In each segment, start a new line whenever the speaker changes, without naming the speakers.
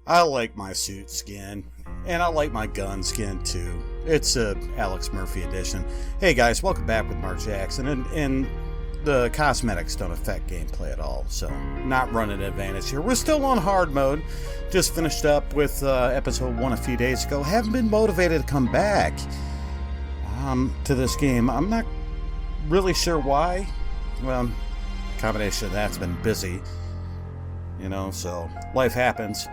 I like my suit skin, and I like my gun skin too. It's a Alex Murphy edition. Hey guys, welcome back with Mark Jackson, and the cosmetics don't affect gameplay at all, so not running advantage here. We're still on hard mode. Just finished up with episode 1 a few days ago. Haven't been motivated to come back to this game. I'm not really sure why. Well, combination of that's been busy, you know, so life happens.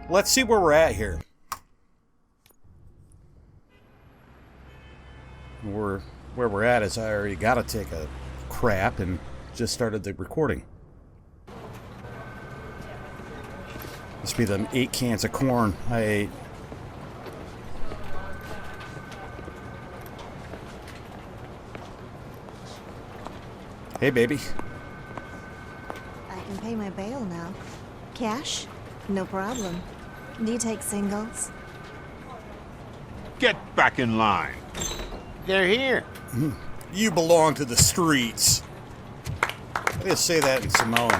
Let's see where we're at here. Where we're at is I already got to take a crap and just started the recording. Must be them 8 cans of corn I ate. Hey, baby.
I can pay my bail now. Cash? No problem. Do you take singles?
Get back in line. They're here.
You belong to the streets. I didn't say that in Samoan.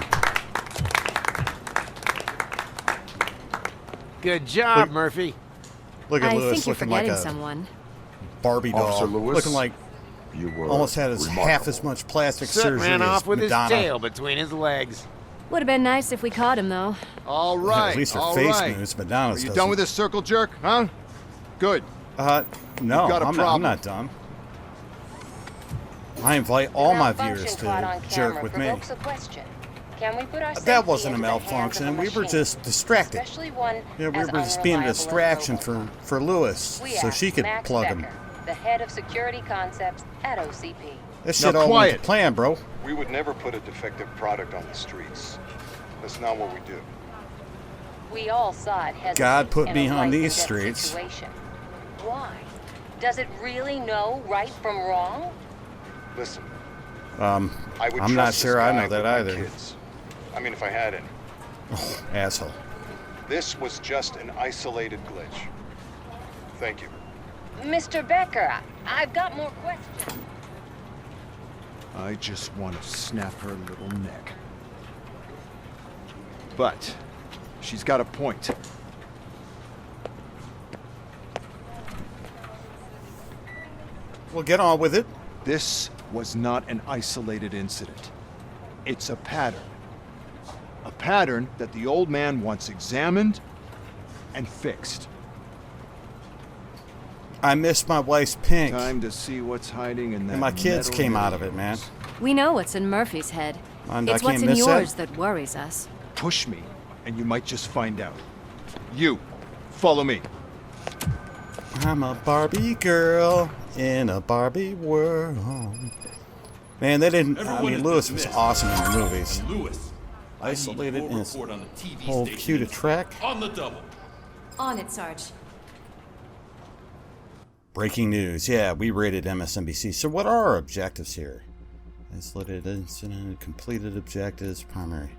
Good job, Murphy.
Look at
I
Lewis
think you're
looking like
forgetting
a
someone.
Barbie doll.
Officer Lewis,
Looking like
you were
almost had half
remarkable.
as much plastic
Soot
surgery
ran
as
off with
Madonna.
his tail between his legs.
Would have been nice if we caught him, though.
All
Yeah,
right,
at least her
all
face
right.
moves, Madonna's
Are you
doesn't.
done with this circle jerk, huh? Good.
No,
You've got a
I'm
problem.
not done. I invite all my viewers to jerk with me. That wasn't a malfunction. We were just distracted. Yeah, we were just being a distraction for Lewis, so she could plug him.
The head of security concepts at OCP.
That
Now
shit all went
quiet.
to plan, bro.
We would never put a defective product on the streets. That's not what we do.
We all saw it hesitant
God put
in
me
a
on
life
these
and death
streets.
Situation. Why? Does it really know right from wrong?
Listen,
I
I would
I'm not
trust
sure
this
I
guy
know that
with my
either.
Kids. I mean, if I had any.
Oh, asshole.
This was just an isolated glitch. Thank you.
Mr. Becker, I've got more questions.
I just want to snap her little neck. But she's got a point.
Well, get on with it.
This was not an isolated incident. It's a pattern. A pattern that the old man wants examined and fixed.
I missed my wife's pink,
Time to see what's hiding in that
and my kids
metal
came out of
head
it, man.
We know what's in Murphy's head.
And I
It's what's
can't
in
miss
yours
that.
that worries us.
Push me, and you might just find out. You, follow me.
I'm a Barbie girl in a Barbie world. Man, they didn't. I mean, Lewis was awesome in the movies.
Lewis,
Isolated and his
report on the TV
whole
station
cue to track.
on the double.
On it, Sarge.
Breaking news. Yeah, we rated MSNBC. So what are our objectives here? Isolated incident, completed objectives, primary.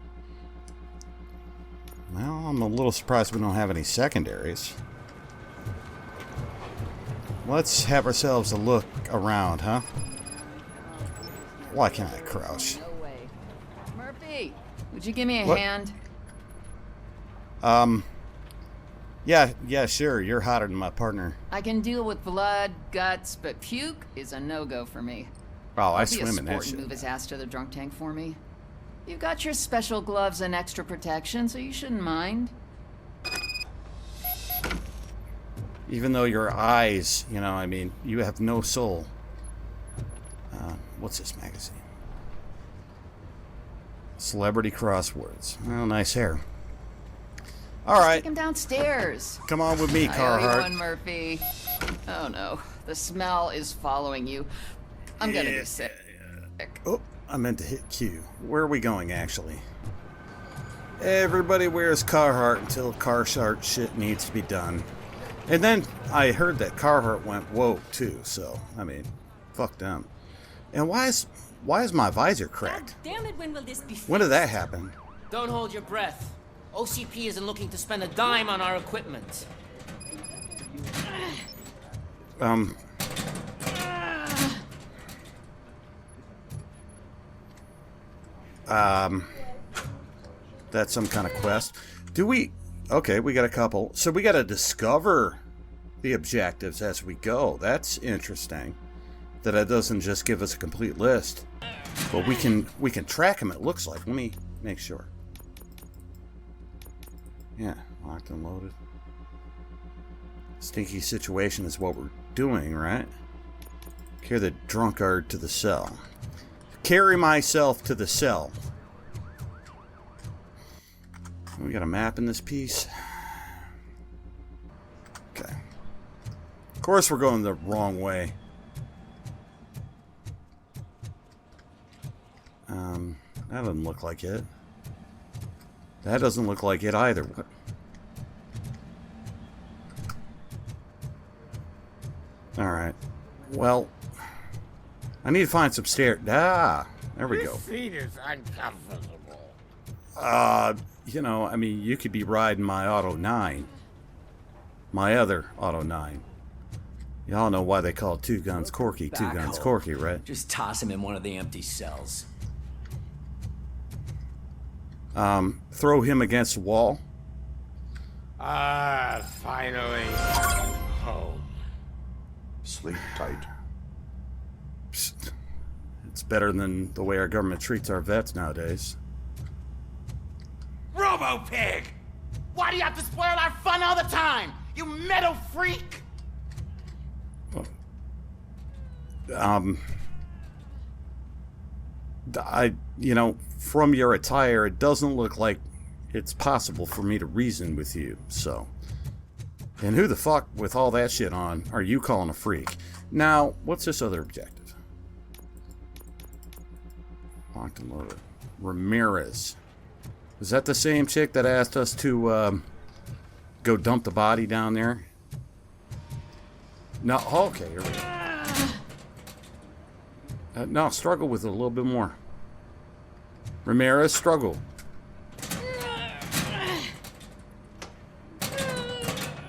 Well, I'm a little surprised we don't have any secondaries. Let's have ourselves a look around, huh? Why can't I crouch?
No way. Murphy, would you give me a
What?
hand?
Yeah, sure. You're hotter than my partner.
I can deal with blood, guts, but puke is a no-go for me.
Oh, I
Be a
swim in
sport
that
and
shit.
move his ass to the drunk tank for me. You've got your special gloves and extra protection, so you shouldn't mind.
Even though your eyes, you know, I mean, you have no soul. What's this magazine? Celebrity Crosswords. Well, nice hair. All right,
Take him downstairs.
come on with me,
How are you
Carhartt.
doing, Murphy? Oh no, the smell is following you. I'm gonna
Yeah.
be sick.
Oh, I meant to hit Q. Where are we going, actually? Everybody wears Carhartt until Carhartt shit needs to be done. And then I heard that Carhartt went woke, too, so, I mean, fuck them. And why is my visor cracked?
Damn it, when will this be?
When did that happen?
Don't hold your breath. OCP isn't looking to spend a dime on our equipment.
That's some kind of quest. Do we Okay, we got a couple. So we got to discover the objectives as we go. That's interesting. That it doesn't just give us a complete list, but we can track them. It looks like. Let me make sure. Yeah, locked and loaded. Stinky situation is what we're doing, right? Carry the drunkard to the cell. Carry myself to the cell. We got a map in this piece. Okay. Of course we're going the wrong way. That doesn't look like it. That doesn't look like it either. What? Alright. Well, I need to find some stairs. Ah, there we go.
This seat is uncomfortable.
You know, I mean, you could be riding my Auto 9. My other Auto 9. Y'all know why they call Two Guns Corky Two Guns Corky, right?
Just toss him in one of the empty cells.
Throw him against the wall.
Finally. Home.
Sleep tight.
It's better than the way our government treats our vets nowadays.
Robo-Pig! Why do you have to spoil our fun all the time? You metal freak!
You know, from your attire, it doesn't look like it's possible for me to reason with you, so. And who the fuck, with all that shit on, are you calling a freak? Now, what's this other objective? Locked and loaded. Ramirez. Is that the same chick that asked us to, go dump the body down there? No, okay. Here we go. No, struggle with it a little bit more. Ramirez, struggle.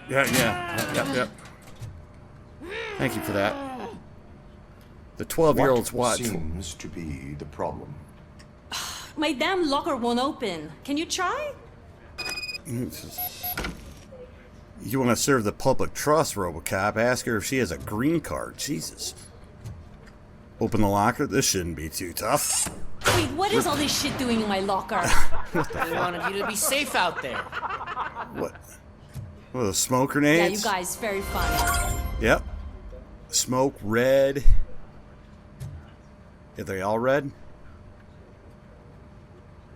Yep. Thank you for that. The 12-year-old's
what
what?
seems to be the problem?
My damn locker won't open. Can you try?
You want to serve the public trust, Robocop? Ask her if she has a green card. Jesus. Open the locker? This shouldn't be too tough.
Wait, what is all this shit doing in my locker?
They wanted you to be safe out there.
What? What, the smoke grenades?
Yeah, you guys, very fun.
Yep. Smoke, red. Are they all red?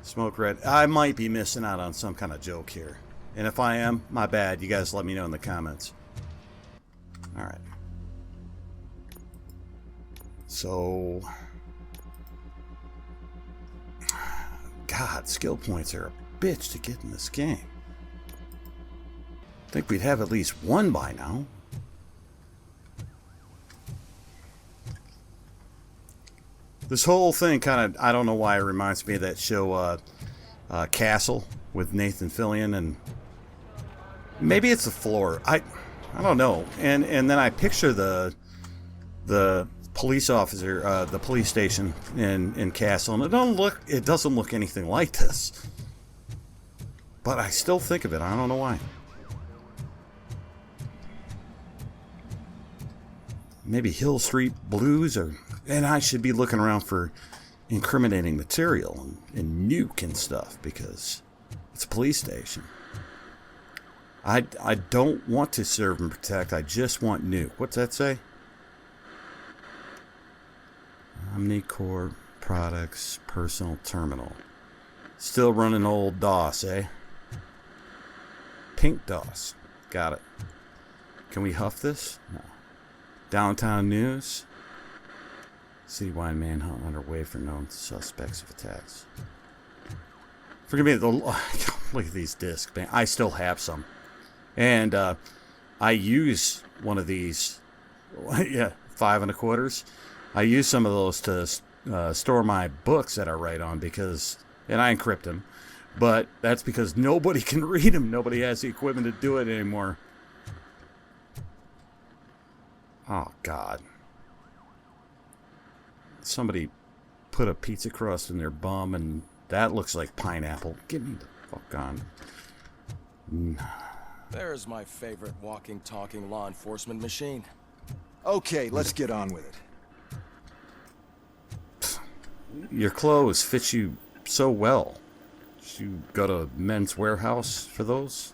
Smoke red. I might be missing out on some kind of joke here. And if I am, my bad. You guys let me know in the comments. Alright. So... God, skill points are a bitch to get in this game. I think we'd have at least one by now. This whole thing kind of, I don't know why it reminds me of that show, Castle with Nathan Fillion, and maybe it's the floor. I don't know. And then I picture the police officer, the police station in Castle, and it doesn't look anything like this. But I still think of it. I don't know why. Maybe Hill Street Blues, and I should be looking around for incriminating material and nuke and stuff, because it's a police station. I don't want to serve and protect. I just want nuke. What's that say? Omnicore Products Personal Terminal. Still running old DOS, eh? Pink DOS. Got it. Can we huff this? No. Downtown News. Citywide manhunt underway for known suspects of attacks. Forgive me, look at these discs, man. I still have some. And I use one of these, yeah, 5 1/4. I use some of those to store my books that I write on, because, and I encrypt them, but that's because nobody can read them. Nobody has the equipment to do it anymore. Oh, God. Somebody put a pizza crust in their bum, and that looks like pineapple. Get me the fuck on.
There's my favorite walking, talking law enforcement machine.
Okay, let's get on with it.
Your clothes fit you so well. Did you go to Men's Warehouse for those?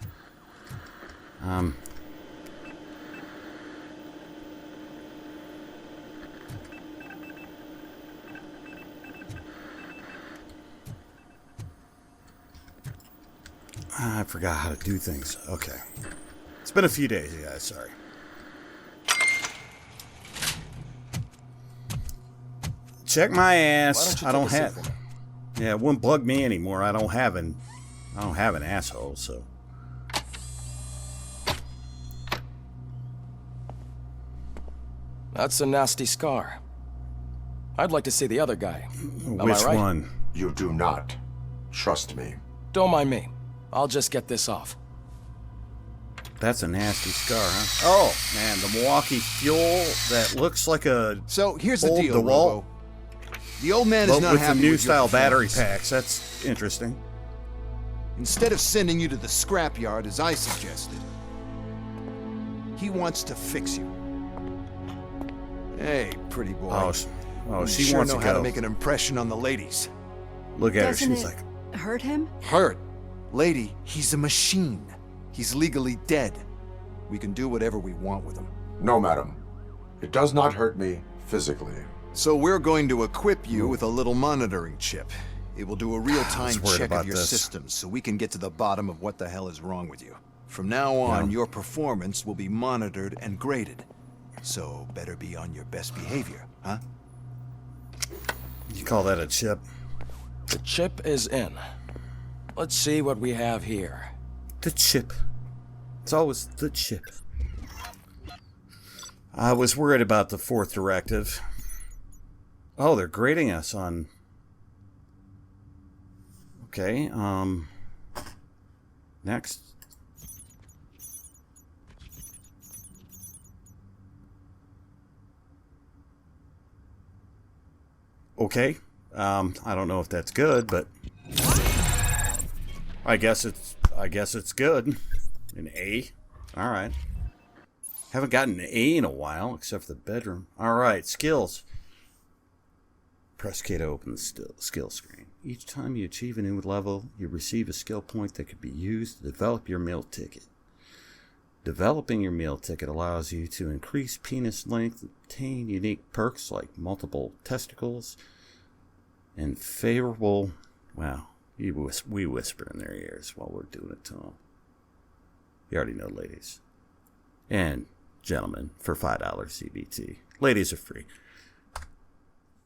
I forgot how to do things. Okay. It's been a few days, you guys. Sorry. Check my ass. I don't have. Yeah, it wouldn't bug me anymore. I don't have an asshole, so.
That's a nasty scar. I'd like to see the other guy.
Which one?
You do not. Trust me.
Don't mind me. I'll just get this off.
That's a nasty scar, huh? Oh, man, the Milwaukee Fuel that looks like a.
So here's the
old
deal,
DeWalt.
Robo. The old man is not
with
happy
the new
with your
style battery
performance.
packs. That's interesting.
Instead of sending you to the scrapyard as I suggested, he wants to fix you. Hey, pretty boy.
Oh,
You
she
sure
wants
know
to
how
go.
to make an impression on the ladies.
Look at her.
Doesn't
She's
it
like,
hurt him?
Hurt? Lady, he's a machine. He's legally dead. We can do whatever we want with him.
No, madam. It does not hurt me physically.
So we're going to equip you with a little monitoring chip. It will do a real-time
worried
check
about
of your
this.
systems so we can get to the bottom of what the hell is wrong with you. From now on,
Yeah.
your performance will be monitored and graded. So better be on your best behavior, huh?
you call that a chip?
The chip is in. Let's see what we have here.
The chip. It's always the chip. I was worried about the fourth directive. Oh, they're grading us on. Okay, next. Okay, I don't know if that's good, but I guess it's good. An A. All right. Haven't gotten an A in a while, except for the bedroom. All right, skills. Press K to open the skill screen. Each time you achieve a new level, you receive a skill point that could be used to develop your meal ticket. Developing your meal ticket allows you to increase penis length, obtain unique perks like multiple testicles, and favorable. Wow, we whisper in their ears while we're doing it to them. You already know, ladies and gentlemen, for $5 CBT. Ladies are free.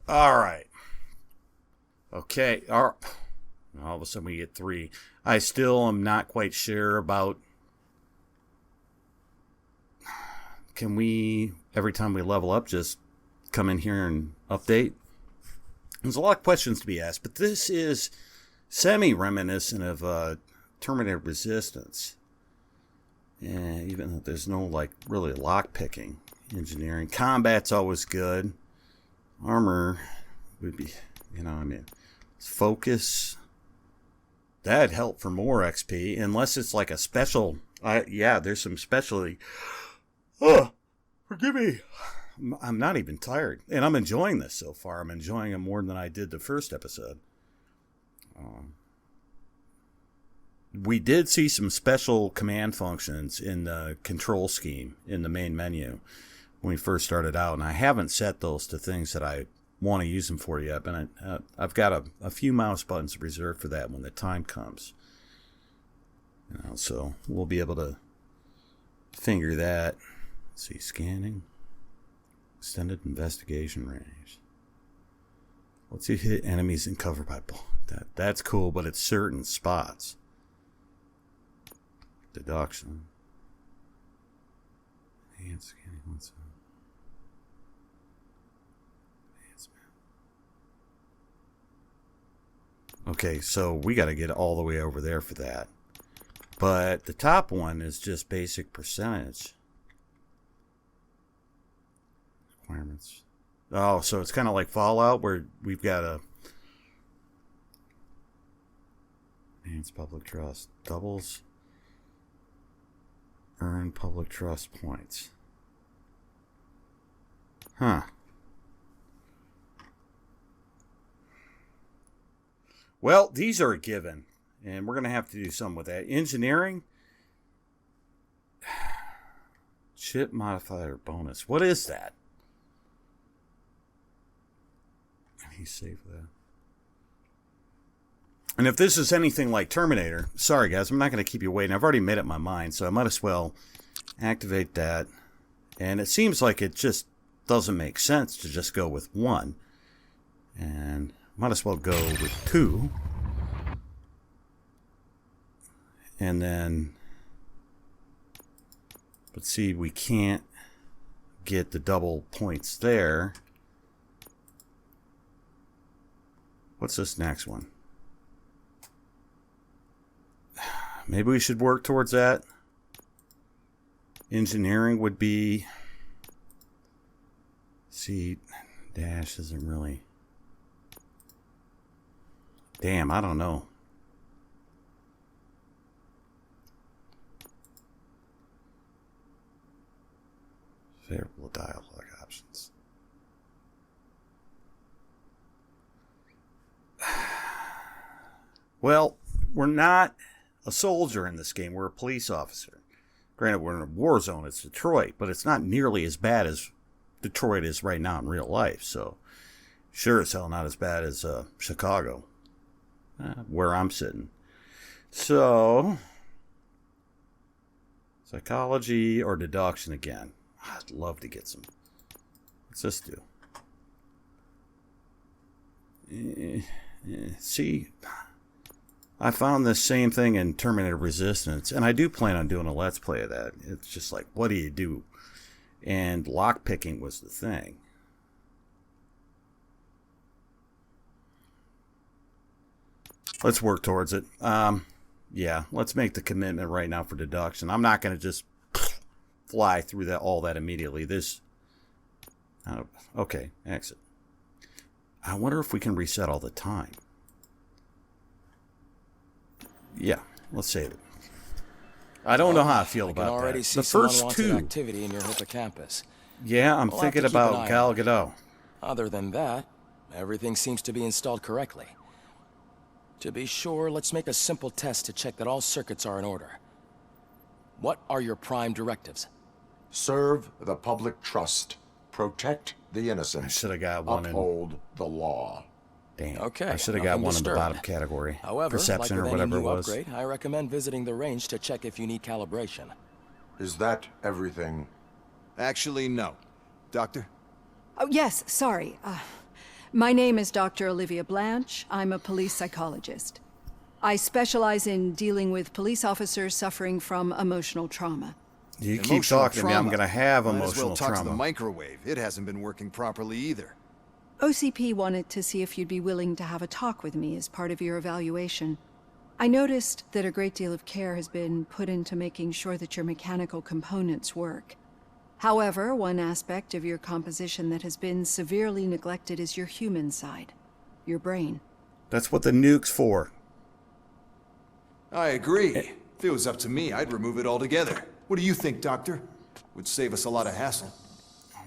All right. Okay. All of a sudden we get 3. I still am not quite sure about. Can we, every time we level up, just come in here and update? There's a lot of questions to be asked, but this is semi-reminiscent of Terminator Resistance. And even though there's no, like, really lock-picking engineering. Combat's always good. Armor would be, focus. That'd help for more XP, unless it's like a special. There's some specialty. Oh, forgive me. I'm not even tired, and I'm enjoying this so far. I'm enjoying it more than I did the first episode. We did see some special command functions in the control scheme in the main menu when we first started out, and I haven't set those to things that I want to use them for yet, but I've got a few mouse buttons reserved for that when the time comes. So we'll be able to finger that. Let's see, scanning, extended investigation range. Let's see, hit enemies in cover by that's cool, but it's certain spots. Deduction. Enhanced scanning. What's that? Okay, so we got to get all the way over there for that. But the top one is just basic percentage. Requirements. Oh, so it's kind of like Fallout where we've got a enhanced public trust. Doubles. Earn public trust points. Huh. Well, these are a given, and we're going to have to do something with that. Engineering. Chip modifier bonus. What is that? He's safe with that. And if this is anything like Terminator, sorry guys, I'm not going to keep you waiting. I've already made up my mind, so I might as well activate that. And it seems like it just doesn't make sense to just go with 1. And might as well go with 2. And then, but see, we can't get the double points there. What's this next one? Maybe we should work towards that. Engineering would be... See, dash isn't really... Damn, I don't know. Favorable dialogue options. Well, we're not a soldier in this game. We're a police officer. Granted, we're in a war zone. It's Detroit, but it's not nearly as bad as Detroit is right now in real life. So, sure as hell not as bad as Chicago, where I'm sitting. So, psychology or deduction again. I'd love to get some. What's this do? See, I found this same thing in Terminator Resistance, and I do plan on doing a Let's Play of that. It's just like, what do you do? And lockpicking was the thing. Let's work towards it. Yeah, let's make the commitment right now for deduction. I'm not going to just fly through that all that immediately. This... okay, exit. I wonder if we can reset all the time. Yeah, let's save it. I don't know how I feel about
already
that.
See
the first
unwanted
2
activity in your hippocampus.
Yeah, I'm
We'll
thinking
have to keep an
about
eye
Gal
on it.
Gadot.
Other than that, everything seems to be installed correctly. To be sure, let's make a simple test to check that all circuits are in order. What are your prime directives?
Serve the public trust. Protect the innocent.
I should have got one
Uphold the law.
Damn.
Okay,
I should have got
nothing
one in the
disturbed.
bottom category.
However,
Perception
like
or
with
whatever
any
it
new
was.
upgrade, I recommend visiting the range to check if you need calibration.
Is that everything?
Actually, no. Doctor?
Oh, yes, sorry. My name is Dr. Olivia Blanche. I'm a police psychologist. I specialize in dealing with police officers suffering from emotional trauma.
You keep talking to me, I'm going to have
Might as
emotional
well talk to the
trauma.
microwave. It hasn't been working properly either.
OCP wanted to see if you'd be willing to have a talk with me as part of your evaluation. I noticed that a great deal of care has been put into making sure that your mechanical components work. However, one aspect of your composition that has been severely neglected is your human side, your brain.
That's what the nuke's for.
I agree. If it was up to me, I'd remove it altogether. What do you think, Doctor? Would save us a lot of hassle.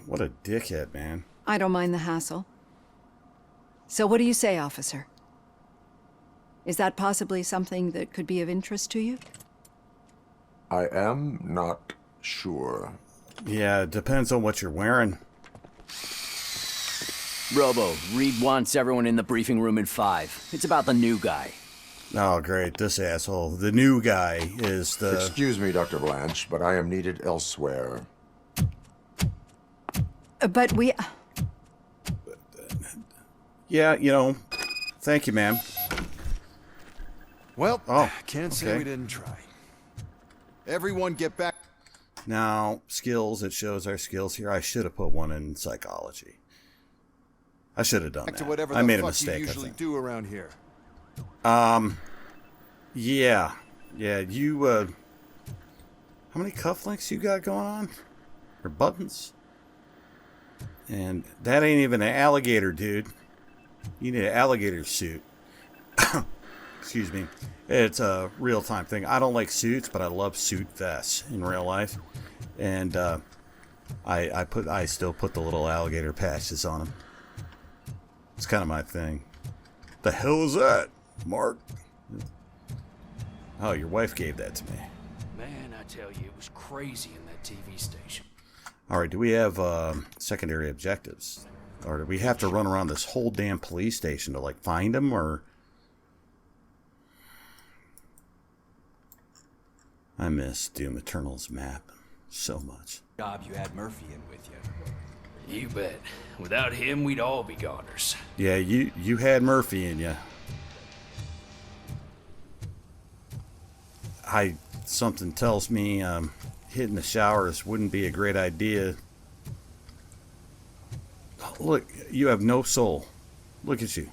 What a dickhead, man.
I don't mind the hassle. So what do you say, officer? Is that possibly something that could be of interest to you?
I am not sure.
Yeah, it depends on what you're wearing.
Robo, Reed wants everyone in the briefing room in 5. It's about the new guy.
Oh, great. This asshole. The new guy is the...
Excuse me, Dr. Blanche, but I am needed elsewhere.
But we...
Yeah, you know, thank you, ma'am.
Well, can't say we didn't try. Everyone get back.
Now, skills, it shows our skills here. I should have put one in psychology. I should have done
Back
that.
to whatever
I
the
made a
fuck
mistake,
you
I
usually
think.
do around here.
Yeah. Yeah, you, how many cufflinks you got going on? Or buttons? And that ain't even an alligator, dude. You need an alligator suit. excuse me, it's a real-time thing. I don't like suits, but I love suit vests in real life. And I still put the little alligator patches on them. It's kind of my thing. The hell is that, Mark? Oh, your wife gave that to me.
Man, I tell you, it was crazy in that TV station.
All right, do we have secondary objectives? Or do we have to run around this whole damn police station to, like, find them, or... I miss Doom Eternal's map so much.
Job you had Murphy in with you. You bet. Without him, we'd all be goners.
Yeah, you had Murphy in you. Something tells me hitting the showers wouldn't be a great idea. Look, you have no soul. Look at you.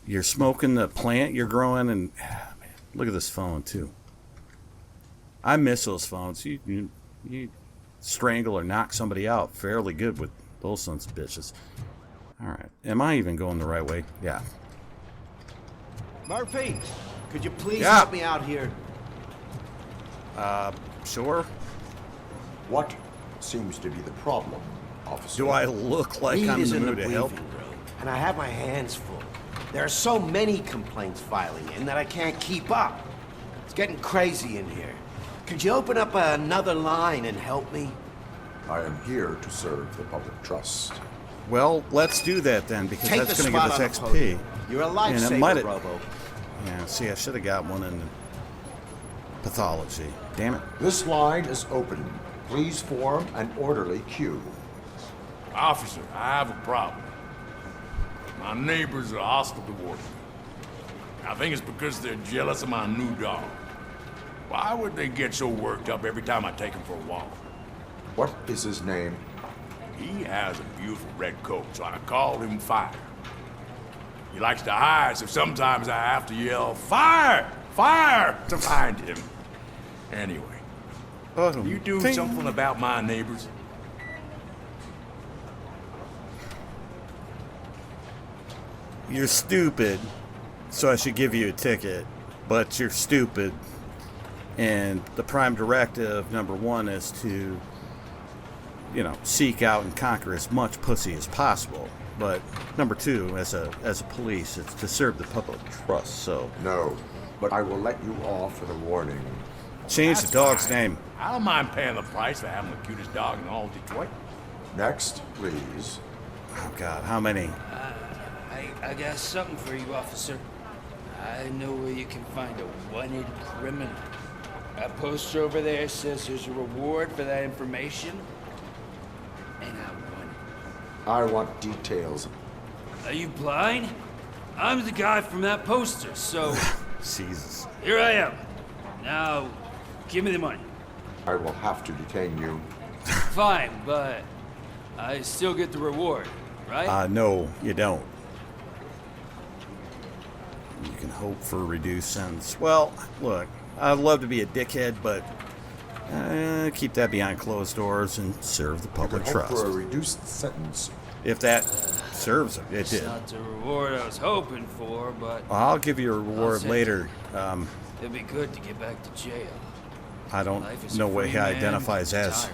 You're smoking the plant you're growing, and man, look at this phone too. I miss those phones. You strangle or knock somebody out fairly good with those sons of bitches. All right, am I even going the right way? Yeah.
Murphy, could you please help me out here?
Sure.
What seems to be the problem, officer?
Do I look like I'm in the mood to help?
And I have my hands full. There are so many complaints filing in that I can't keep up. It's getting crazy in here. Could you open up another line and help me?
I am here to serve the public trust.
Well, let's do that then, because
Take
that's
the
going to give
spot
us
on the
XP.
podium. You're a lifesaver, Robo.
Yeah, see, I should have got one in pathology. Damn it.
This line is open. Please form an orderly queue.
Officer, I have a problem. My neighbors are hostile toward me. I think it's because they're jealous of my new dog. Why would they get so worked up every time I take him for a walk?
What is his name?
He has a beautiful red coat, so I call him Fire. He likes to hide, so sometimes I have to yell, "Fire! Fire!" to find him. Anyway, you do something about my neighbors?
You're stupid, so I should give you a ticket. But you're stupid, and the prime directive, #1, is to, you know, seek out and conquer as much pussy as possible. But #2, as a police, it's to serve the public trust. So
no, but I will let you off with a warning.
Change the dog's name.
I don't mind paying the price for having the cutest dog in all Detroit.
Next, please.
Oh God, how many?
I got something for you, officer. I know where you can find a wanted criminal. That poster over there says there's a reward for that information, and
I want details.
Are you blind? I'm the guy from that poster, so...
Jesus.
Here I am. Now, give me the money.
I will have to detain you.
Fine, but I still get the reward, right?
No, you don't. You can hope for a reduced sentence. Well, look, I'd love to be a dickhead, but keep that behind closed doors and serve the public
you can hope
trust.
for a reduced sentence.
If that serves it, it did.
Not the reward I was hoping for, but...
I'll give you a reward later.
It'd be good to get back to jail.
I don't know what he identifies as.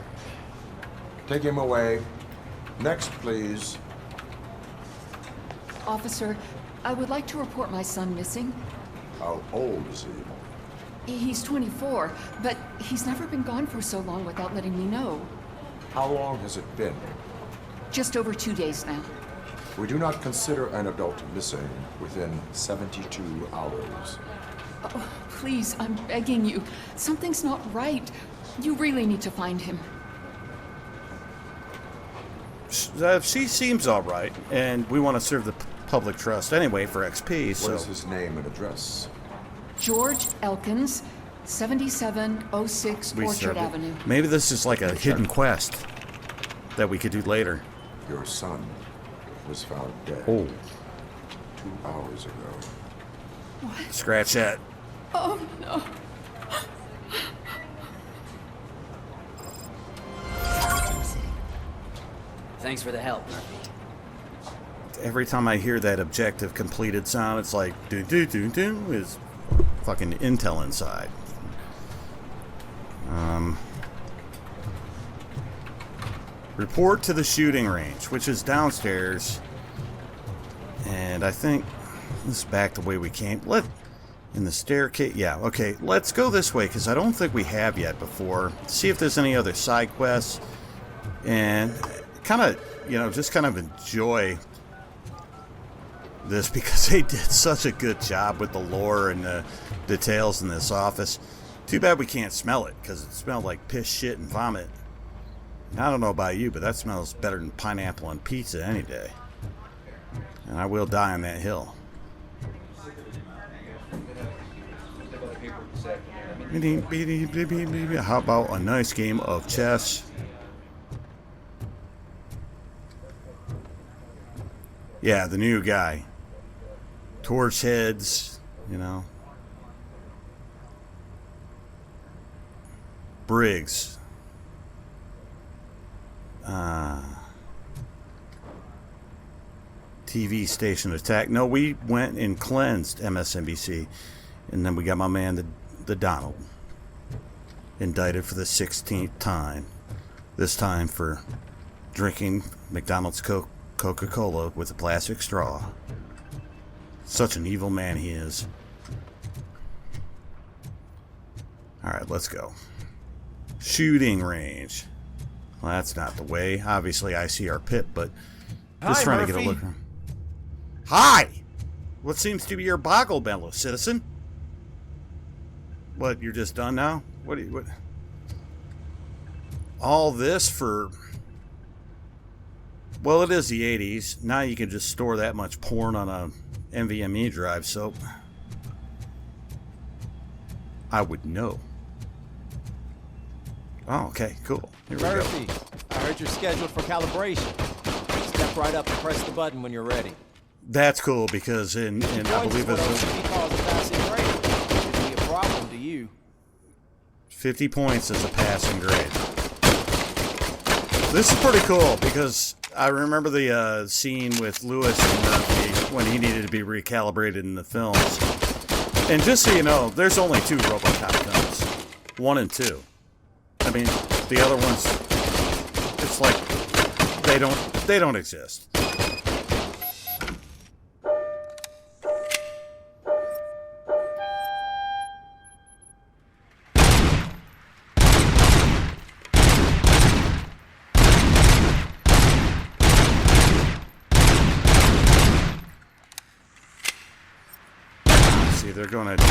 Take him away. Next, please.
Officer, I would like to report my son missing.
How old is he?
He's 24, but he's never been gone for so long without letting me know.
How long has it been?
Just over 2 days now.
We do not consider an adult missing within 72 hours.
Oh, please, I'm begging you. Something's not right. You really need to find him.
She seems all right, and we want to serve the public trust anyway for XP, so...
What is his name and address?
George Elkins, 7706 Orchard Avenue.
Maybe this is like a hidden quest that we could do later.
Your son was found dead.
Oh.
2 hours ago.
What?
Scratch that.
Oh, no.
Thanks for the help, Murphy.
every time I hear that objective completed sound, it's like do do do do is fucking intel inside. Report to the shooting range, which is downstairs. And I think this is back the way we came. In the staircase. Yeah, okay. Let's go this way because I don't think we have yet before. See if there's any other side quests. And kind of, you know, just kind of enjoy this because they did such a good job with the lore and the details in this office. Too bad we can't smell it because it smelled like piss, shit, and vomit. I don't know about you, but that smells better than pineapple on pizza any day. And I will die on that hill. How about a nice game of chess? Yeah, the new guy. Torch heads, you know. Briggs. TV station attack. No, we went and cleansed MSNBC. And then we got my man, the Donald. Indicted for the 16th time. This time for drinking McDonald's Coca-Cola with a plastic straw. Such an evil man he is. Alright, let's go. Shooting range. Well, that's not the way. Obviously, I see our pit, but just trying to get a look. Hi! What seems to be your boggle bellow, citizen? What, you're just done now? What? All this for... Well, it is the 80s. Now you can just store that much porn on a NVMe drive, so... I would know. Oh, okay, cool. Here we go.
Murphy, I heard you're scheduled for calibration. Step right up and press the button when you're ready.
That's cool because in I believe it's
calls a passing grade. Should be a problem to you.
50 points is a passing grade. This is pretty cool because I remember the scene with Lewis and Murphy when he needed to be recalibrated in the films. And just so you know, there's only 2 Robocop guns. 1 and 2. I mean, the other ones, it's like they don't exist. See, they're going to.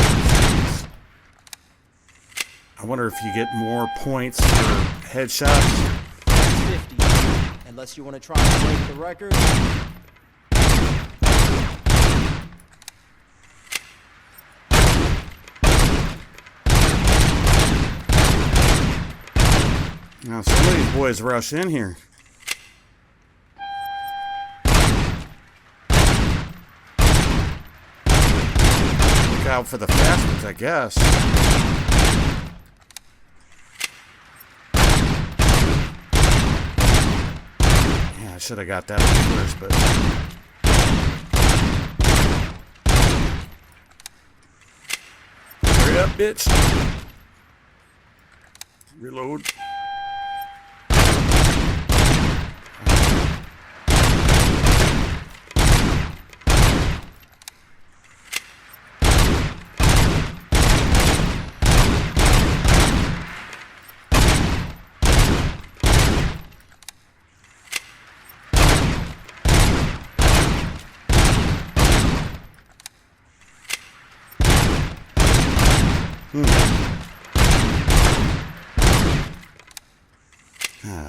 I wonder if you get more points for headshots.
50, unless you want to try and break the record.
Now some of these boys rush in here. Look out for the fast ones, I guess. I should have got that one first, but... Hurry up, bitch. Reload.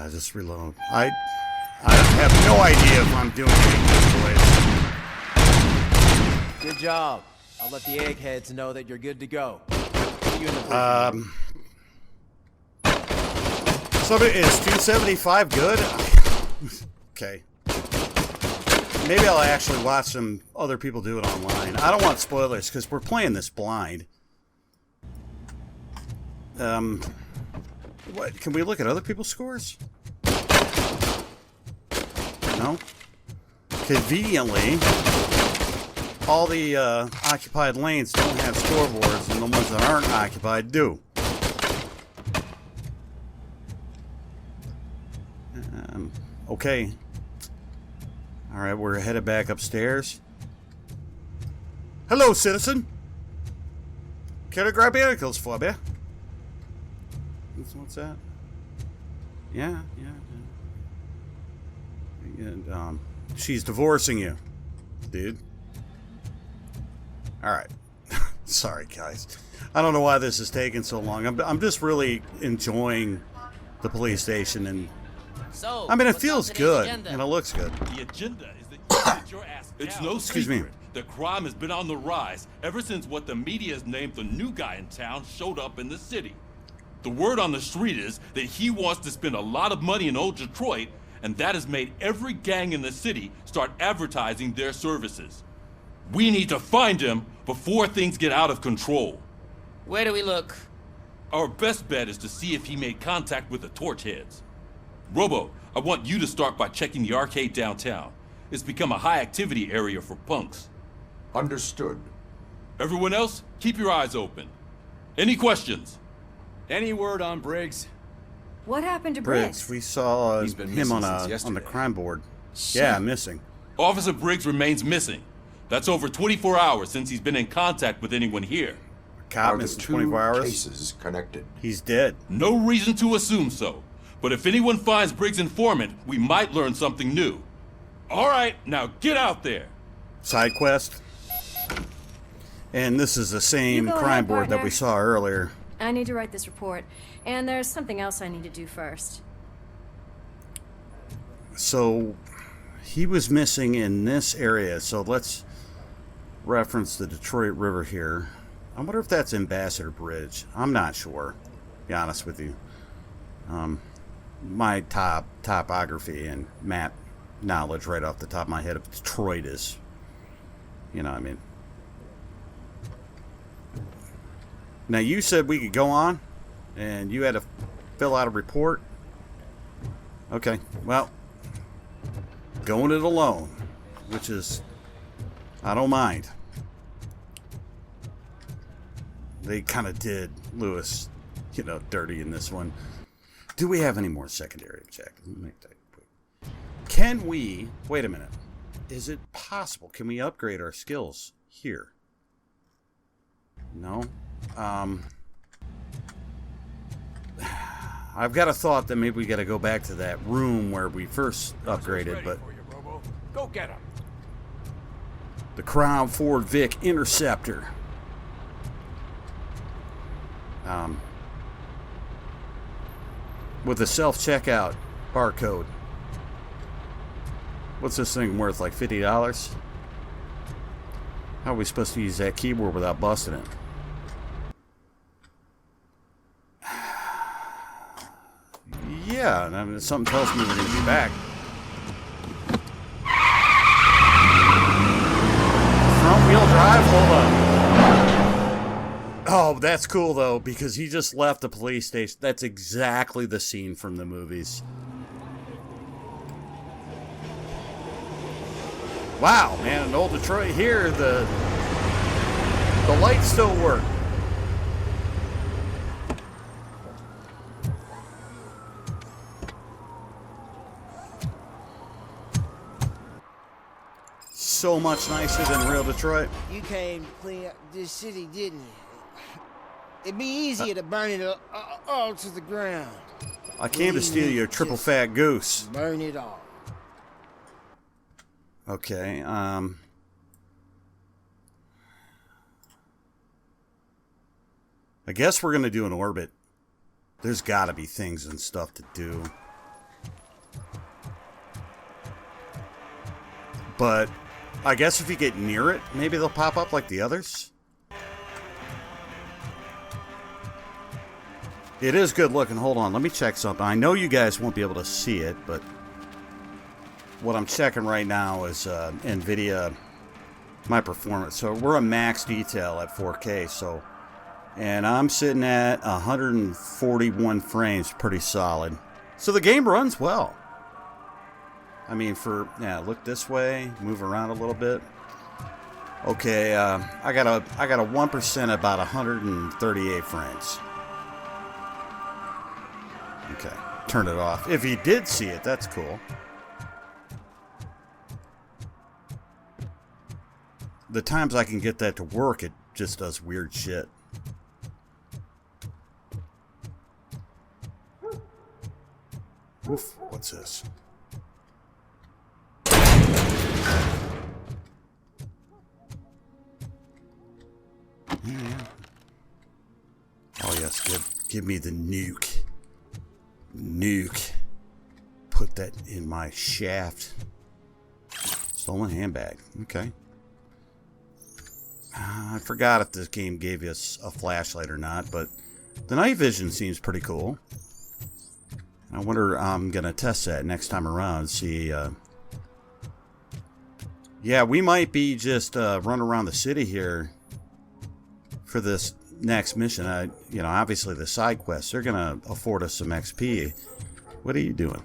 Just reload. I have no idea if I'm doing anything this way.
Good job. I'll let the eggheads know that you're good to go.
So is 275 good? Okay. Maybe I'll actually watch some other people do it online. I don't want spoilers because we're playing this blind. What? Can we look at other people's scores? No? conveniently, all the occupied lanes don't have scoreboards, and the ones that aren't occupied do. Okay. Alright, we're headed back upstairs. Hello, citizen. Can I grab articles for you? What's that? Yeah. And, she's divorcing you, dude. Alright. Sorry, guys. I don't know why this is taking so long. I'm just really enjoying the police station, and
so,
I mean, it feels good, and it looks good.
The agenda is that you get your ass down.
It's no
Excuse me.
secret that crime has been on the rise ever since what the media has named the new guy in town showed up in the city. The word on the street is that he wants to spend a lot of money in old Detroit, and that has made every gang in the city start advertising their services. We need to find him before things get out of control.
Where do we look?
Our best bet is to see if he made contact with the torch heads. Robo, I want you to start by checking the arcade downtown. It's become a high-activity area for punks.
Understood.
Everyone else, keep your eyes open. Any questions?
Any word on Briggs?
What happened to Briggs?
Briggs, we saw him on the crime board. Yeah, missing.
Officer Briggs remains missing. That's over 24 hours since he's been in contact with anyone here.
Cop missing 24 hours?
Cases connected.
He's dead.
No reason to assume so. But if anyone finds Briggs' informant, we might learn something new. All right, now get out there.
Side quest. And this is the same
You go
crime
ahead,
board that
partner.
we saw earlier.
I need to write this report, and there's something else I need to do first.
So, he was missing in this area, so let's reference the Detroit River here. I wonder if that's Ambassador Bridge. I'm not sure, to be honest with you. My topography and map knowledge right off the top of my head of Detroit is, you know what I mean. Now, you said we could go on, and you had to fill out a report. Okay, well, going it alone, which is, I don't mind. They kind of did Lewis, you know, dirty in this one. Do we have any more secondary objectives? Let me make that quick. Can we, wait a minute, is it possible, can we upgrade our skills here? No? I've got a thought that maybe we got to go back to that room where we first upgraded, but
Go get him.
the Crown Ford Vic Interceptor. With a self-checkout barcode. What's this thing worth, like $50? How are we supposed to use that keyboard without busting it? Yeah, I mean, something tells me we're going to be back. Front wheel drive? Hold on. Oh, that's cool, though, because he just left the police station. That's exactly the scene from the movies. Wow, man, in old Detroit here, the lights still work. So much nicer than real Detroit.
You came to clean up this city, didn't you? It'd be easier to burn it all to the ground.
I came to steal your triple fat goose.
Burn it all.
Okay, I guess we're gonna do an orbit. There's gotta be things and stuff to do. But I guess if you get near it, maybe they'll pop up like the others. It is good looking. Hold on, let me check something. I know you guys won't be able to see it, but what I'm checking right now is NVIDIA, my performance. So we're a max detail at 4K, so, and I'm sitting at 141 frames, pretty solid. So the game runs well. I mean, look this way, move around a little bit. Okay, I got a 1% about 138 frames. Okay, turn it off. If you did see it, that's cool. The times I can get that to work, it just does weird shit. Oof, what's this? Yeah. Oh yes, give me the nuke. Nuke. Put that in my shaft. Stolen handbag. Okay. I forgot if this game gave you a flashlight or not, but the night vision seems pretty cool. I wonder, I'm gonna test that next time around. See, yeah, we might be just run around the city here for this next mission. You know, obviously the side quests, they're gonna afford us some XP. What are you doing?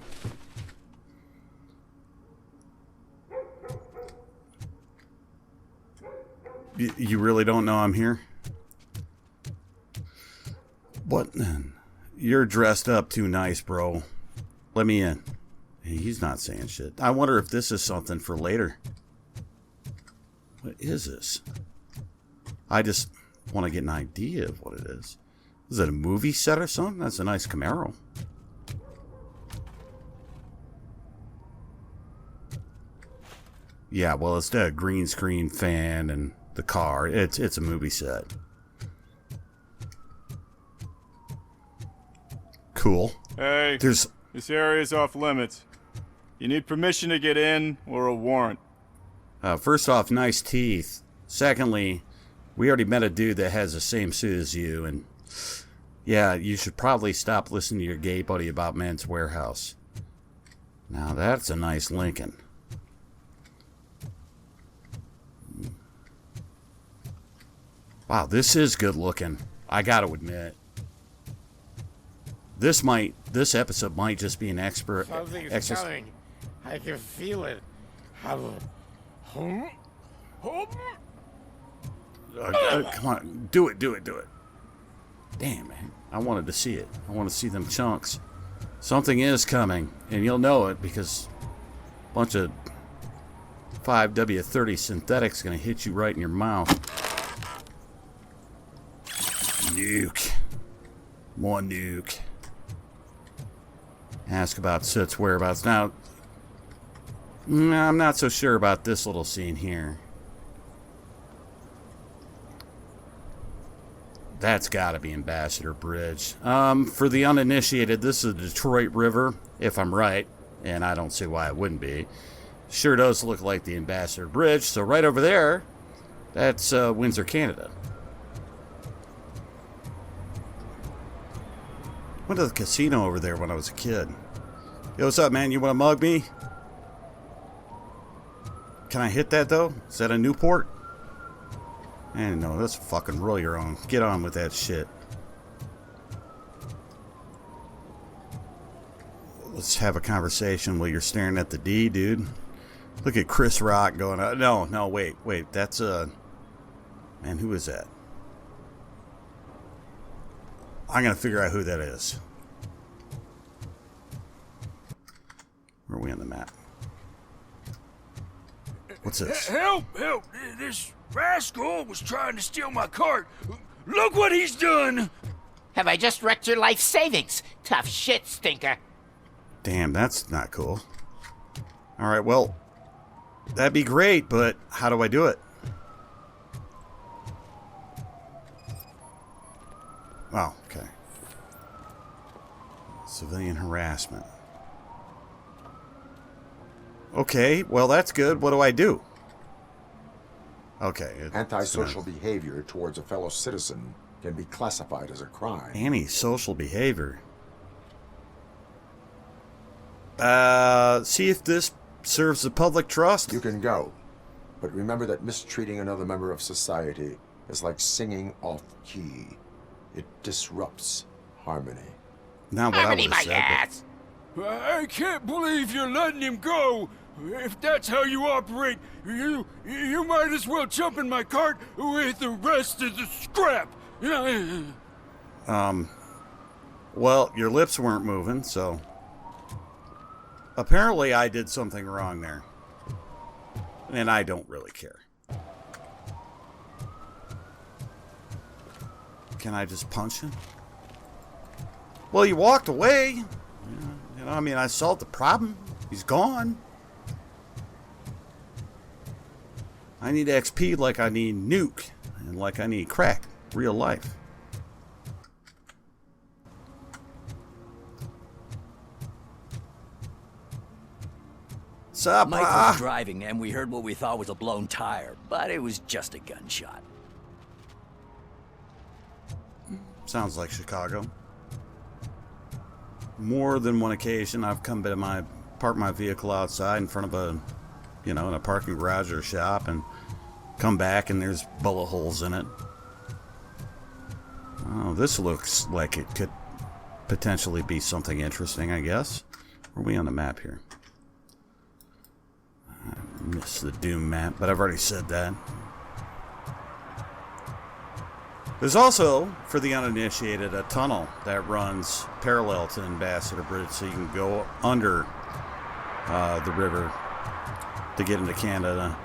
You really don't know I'm here? What? You're dressed up too nice, bro. Let me in. He's not saying shit. I wonder if this is something for later. What is this? I just want to get an idea of what it is. Is it a movie set or something? That's a nice Camaro. Yeah, well, it's the green screen fan and the car. It's a movie set. Cool.
Hey, this area's off limits. You need permission to get in or a warrant.
First off, nice teeth. Secondly, we already met a dude that has the same suit as you, and yeah, you should probably stop listening to your gay buddy about Men's Warehouse. Now that's a nice Lincoln. Wow, this is good looking. I gotta admit. This episode might just be an expert.
Something's coming. I can feel it.
Come on, do it. Damn, man. I wanted to see it. I want to see them chunks. Something is coming, and you'll know it because a bunch of 5W30 synthetics going to hit you right in your mouth. Nuke. More nuke. Ask about Soot's whereabouts. Now, I'm not so sure about this little scene here. That's got to be Ambassador Bridge. For the uninitiated, this is the Detroit River, if I'm right, and I don't see why it wouldn't be. Sure does look like the Ambassador Bridge, so right over there, that's Windsor, Canada. Went to the casino over there when I was a kid. Yo, what's up, man? You want to mug me? Can I hit that, though? Is that a Newport? And no, that's fucking roll your own. Get on with that shit. Let's have a conversation while you're staring at the D, dude. Look at Chris Rock going, no, wait. That's, man, who is that? I'm going to figure out who that is. Where are we on the map? What's this?
Help! This rascal was trying to steal my cart. Look what he's done!
Have I just wrecked your life savings? Tough shit, stinker.
Damn, that's not cool. Alright, well, that'd be great, but how do I do it? Oh, okay. Civilian harassment. Okay, well, that's good. What do I do? Okay.
Antisocial behavior towards a fellow citizen can be classified as a crime.
Antisocial behavior. See if this serves the public trust.
You can go, but remember that mistreating another member of society is like singing off key. It disrupts harmony.
Not what I would have said.
I can't believe you're letting him go. If that's how you operate, you might as well jump in my cart with the rest of the scrap.
Well, your lips weren't moving, so apparently I did something wrong there. And I don't really care. Can I just punch him? Well, he walked away. You know, I mean, I solved the problem. He's gone. I need XP like I need nuke. And like I need crack. Real life. Sup,
Mike was driving, and we heard what we thought was a blown tire, but it was just a gunshot.
Sounds like Chicago. More than one occasion, I've come to park my vehicle outside in front of a, in a parking garage or shop, and come back and there's bullet holes in it. Oh, this looks like it could potentially be something interesting, I guess. Where are we on the map here? I missed the Doom map, but I've already said that. There's also, for the uninitiated, a tunnel that runs parallel to Ambassador Bridge, so you can go under the river to get into Canada.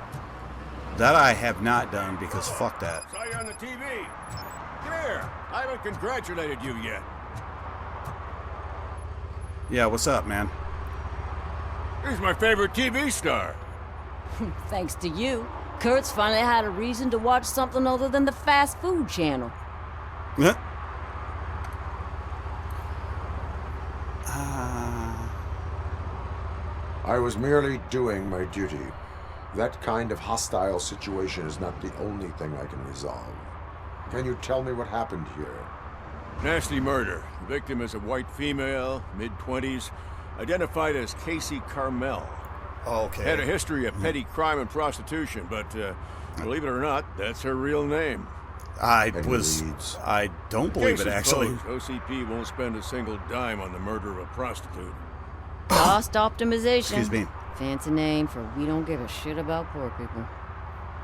That I have not done because fuck that.
Saw you on the TV. Come here. I haven't congratulated you yet.
Yeah, what's up, man?
He's my favorite TV star.
Thanks to you, Kurt's finally had a reason to watch something other than the fast food channel.
I was merely doing my duty. That kind of hostile situation is not the only thing I can resolve. Can you tell me what happened here?
Nasty murder. The victim is a white female, mid-20s, identified as Casey Carmel.
Okay.
Had a history of petty crime and prostitution, but believe it or not, that's her real name.
I don't believe it, actually.
OCP won't spend a single dime on the murder of a prostitute.
Cost optimization.
Excuse me.
Fancy name for we don't give a shit about poor people.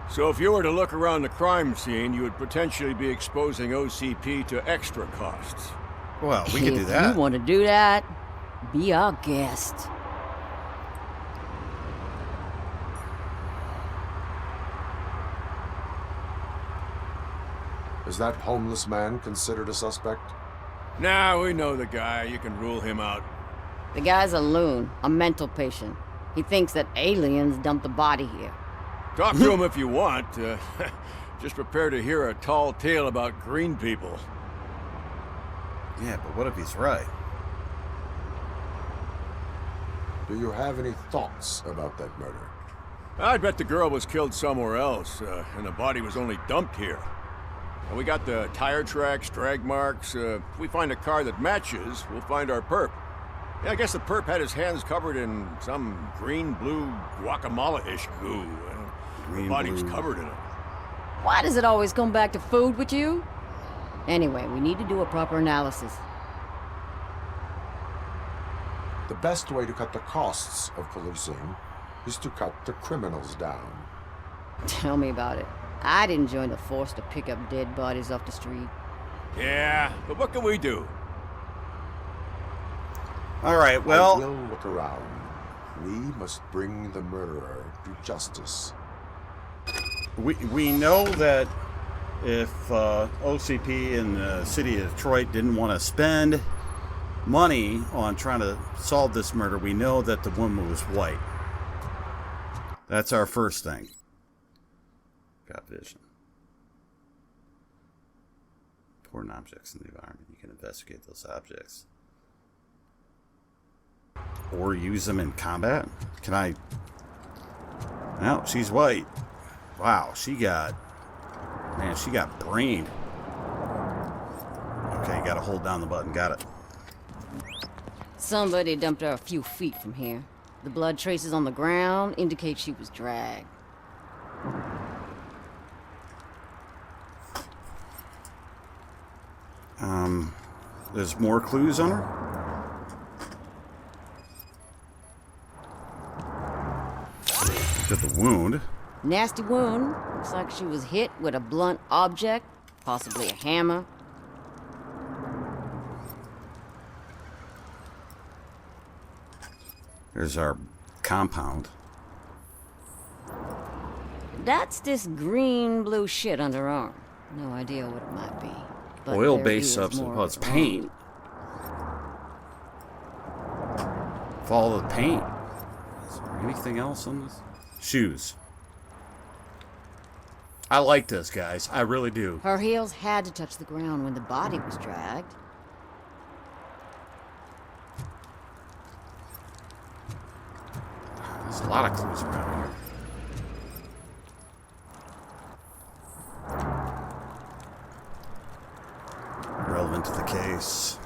So if you were to look around the crime scene, you would potentially be exposing OCP to extra costs.
Well, we could do that.
If you want to do that, be our guest.
Is that homeless man considered a suspect?
Nah, we know the guy. You can rule him out.
The guy's a loon, a mental patient. He thinks that aliens dumped the body here.
Talk to him if you want. Just prepare to hear a tall tale about green people.
Yeah, but what if he's right?
Do you have any thoughts about that murder?
I bet the girl was killed somewhere else, and the body was only dumped here. And we got the tire tracks, drag marks. If we find a car that matches, we'll find our perp. Yeah, I guess the perp had his hands covered in some green-blue guacamole-ish goo. The body's covered in it.
Why does it always come back to food with you? Anyway, we need to do a proper analysis.
The best way to cut the costs of policing is to cut the criminals down.
Tell me about it. I didn't join the force to pick up dead bodies off the street.
Yeah, but what can we do?
All right, well...
I will look around. We must bring the murderer to justice.
We know that if OCP and the city of Detroit didn't want to spend money on trying to solve this murder, we know that the woman was white. That's our first thing. Got vision. Important objects in the environment. You can investigate those objects. Or use them in combat. Can I... No, she's white. Wow, she got... Man, she got brained. Okay, gotta hold down the button. Got it.
Somebody dumped her a few feet from here. The blood traces on the ground indicate she was dragged.
There's more clues on her? at the wound.
Nasty wound. Looks like she was hit with a blunt object, possibly a hammer.
There's our compound.
That's this green-blue shit under her arm. No idea what it might be. But
Oil-based substance. Oh, it's paint. Follow the paint. Is there anything else on this? Shoes. I like this, guys. I really do.
Her heels had to touch the ground when the body was dragged.
There's a lot of clues around here. Relevant to the case.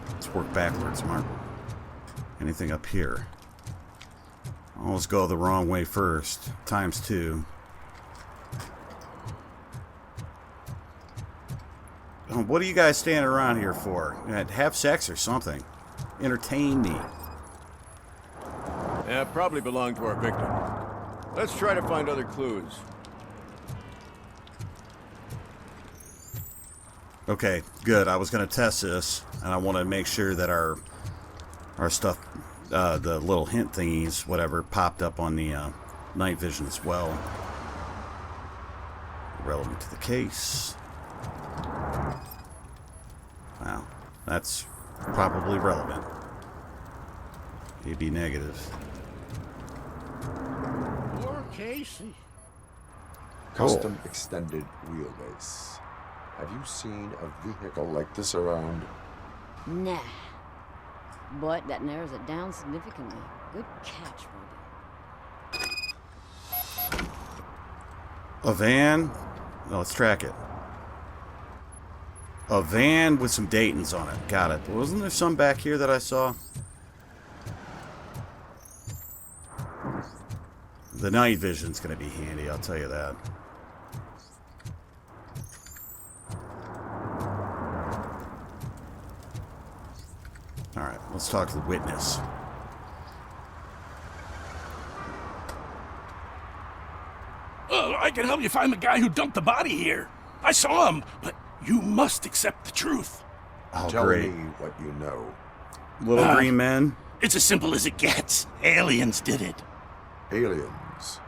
Let's work backwards, Mark. Anything up here? Always go the wrong way first. ×2. What are you guys standing around here for? Have sex or something. Entertain me.
Yeah, probably belonged to our victim. Let's try to find other clues.
Okay, good. I was going to test this, and I want to make sure that our stuff, the little hint thingies, whatever, popped up on the night vision as well. Relevant to the case. Wow, that's probably relevant. Maybe negative.
Poor Casey.
Custom extended wheelbase. Have you seen a vehicle like this around?
Nah. But that narrows it down significantly. Good catch, Ruby.
A van? No, let's track it. A van with some Daytons on it. Got it. Wasn't there some back here that I saw? The night vision's going to be handy, I'll tell you that. Alright, let's talk to the witness.
Oh, I can help you find the guy who dumped the body here. I saw him, but you must accept the truth.
Oh,
Tell
great.
me what you know.
Little green men?
It's as simple as it gets. Aliens did it.
Aliens?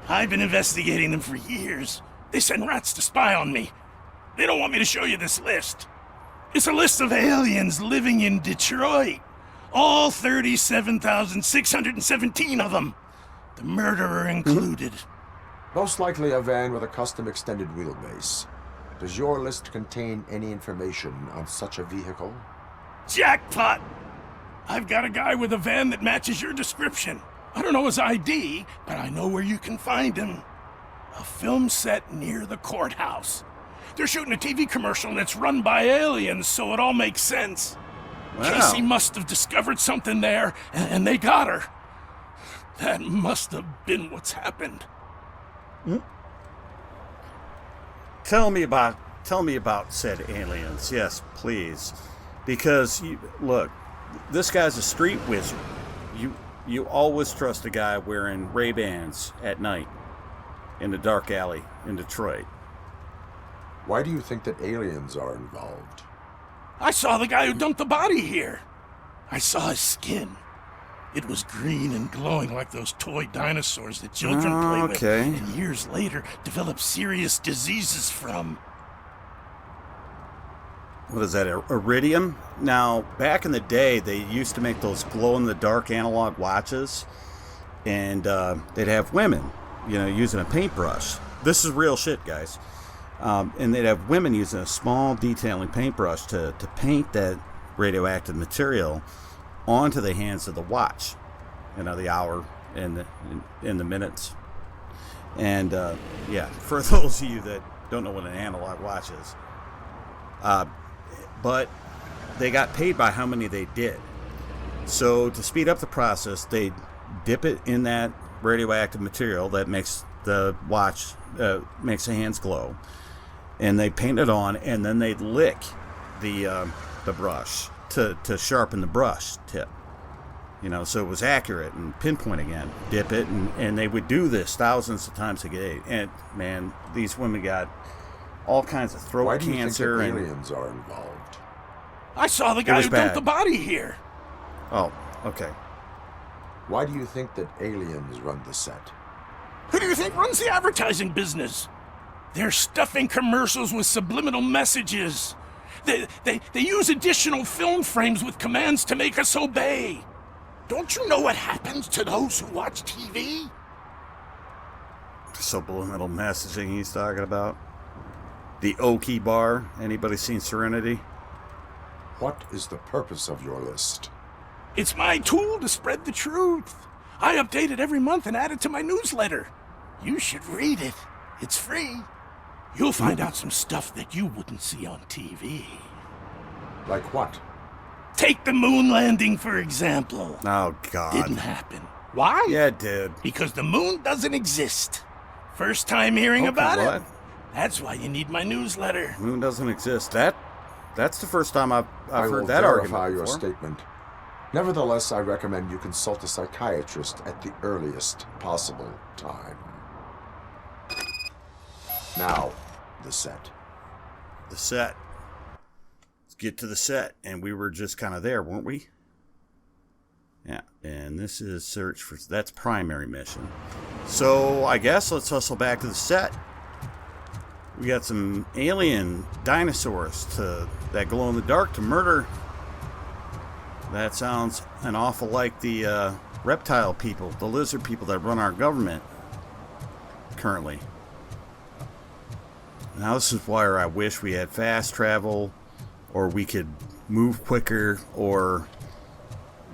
I've been investigating them for years. They send rats to spy on me. They don't want me to show you this list. It's a list of aliens living in Detroit. All 37,617 of them. The murderer included.
Most likely a van with a custom extended wheelbase. Does your list contain any information on such a vehicle?
Jackpot! I've got a guy with a van that matches your description. I don't know his ID, but I know where you can find him. A film set near the courthouse. They're shooting a TV commercial and it's run by aliens, so it all makes sense.
Wow.
Casey must have discovered something there, and they got her. That must have been what's happened.
Tell me about said aliens. Yes, please. Because look, this guy's a street wizard. You always trust a guy wearing Ray-Bans at night in the dark alley in Detroit.
Why do you think that aliens are involved?
I saw the guy who dumped the body here. I saw his skin. It was green and glowing like those toy dinosaurs that children play with, and years later develop serious diseases from.
What is that, iridium? Now, back in the day, they used to make those glow-in-the-dark analog watches, and they'd have women, using a paintbrush. This is real shit, guys. And they'd have women using a small detailing paintbrush to paint that radioactive material onto the hands of the watch, the hour and the minutes. And yeah, for those of you that don't know what an analog watch is, but they got paid by how many they did. So to speed up the process, they dip it in that radioactive material that makes the watch makes the hands glow, and they paint it on, and then they lick the brush to sharpen the brush tip. You know, so it was accurate and pinpoint again. Dip it, and they would do this thousands of times a day. And, man, these women got all kinds of throat cancer.
Why do you think that aliens are involved?
I saw the guy who dumped the body here.
Oh, okay.
Why do you think that aliens run the set?
Who do you think runs the advertising business? They're stuffing commercials with subliminal messages. They use additional film frames with commands to make us obey. Don't you know what happens to those who watch TV?
Subliminal messaging he's talking about. The Oki bar. Anybody seen Serenity?
What is the purpose of your list?
It's my tool to spread the truth. I update it every month and add it to my newsletter. You should read it. It's free. You'll find out some stuff that you wouldn't see on TV.
Like what?
Take the moon landing, for example.
Oh, God.
Didn't happen. Why?
Yeah, it did.
Because the moon doesn't exist. First time hearing about
what?
it? That's why you need my newsletter.
Moon doesn't exist. That's the first time I've heard that argument
I will verify your
before.
statement. Nevertheless, I recommend you consult a psychiatrist at the earliest possible time. Now, the set.
The set. Let's get to the set. And we were just kind of there, weren't we? Yeah. And this is search for... That's primary mission. So, I guess let's hustle back to the set. We got some alien dinosaurs that glow in the dark to murder. That sounds an awful like the reptile people, the lizard people that run our government currently. Now this is where I wish we had fast travel, or we could move quicker, or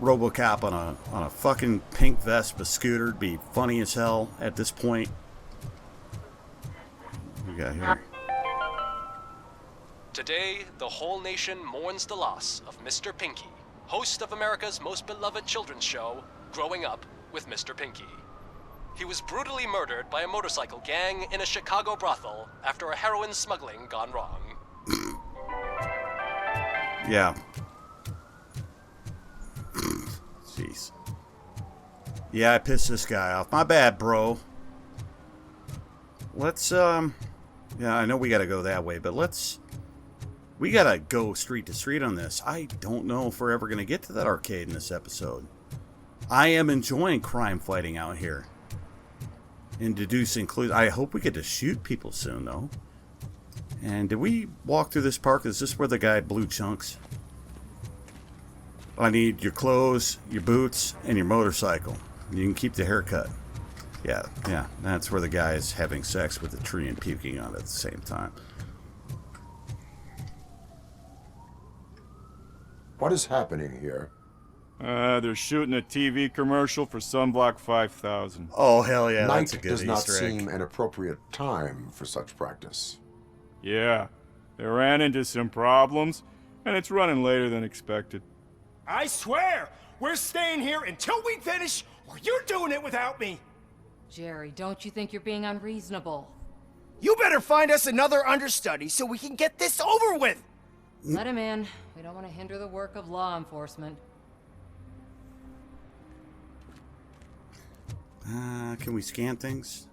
Robocop on a fucking pink Vespa scooter. It'd be funny as hell at this point. What we got here?
Today, the whole nation mourns the loss of Mr. Pinky, host of America's most beloved children's show, Growing Up with Mr. Pinky. He was brutally murdered by a motorcycle gang in a Chicago brothel after a heroin smuggling gone wrong.
Yeah. Jeez. Yeah, I pissed this guy off. My bad, bro. Let's, yeah, I know we gotta go that way, but we gotta go street to street on this. I don't know if we're ever gonna get to that arcade in this episode. I am enjoying crime fighting out here. And deducing clues. I hope we get to shoot people soon, though. And did we walk through this park? Is this where the guy blew chunks? I need your clothes, your boots, and your motorcycle. You can keep the haircut. Yeah, that's where the guy is having sex with a tree and puking on it at the same time.
What is happening here?
They're shooting a TV commercial for Sunblock 5000.
Oh, hell yeah,
Night
that's a good
does not
Easter egg.
seem an appropriate time for such practice.
Yeah, they ran into some problems, and it's running later than expected.
I swear, we're staying here until we finish, or you're doing it without me.
Jerry, don't you think you're being unreasonable?
You better find us another understudy so we can get this over with.
Let him in. We don't want to hinder the work of law enforcement.
Can we scan things?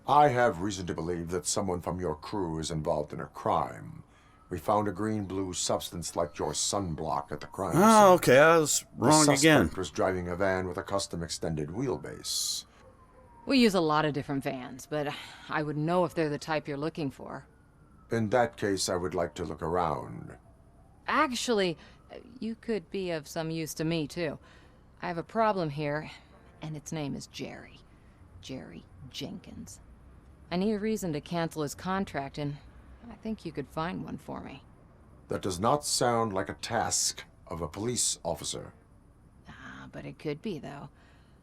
I have reason to believe that someone from your crew is involved in a crime. We found a green-blue substance like your sunblock at the crime scene.
Oh, okay, I was wrong
the
again.
suspect was driving a van with a custom extended wheelbase.
We use a lot of different vans, but I wouldn't know if they're the type you're looking for.
In that case, I would like to look around.
Actually, you could be of some use to me, too. I have a problem here, and its name is Jerry. Jerry Jenkins. I need a reason to cancel his contract, and I think you could find one for me.
That does not sound like a task of a police officer.
But it could be, though.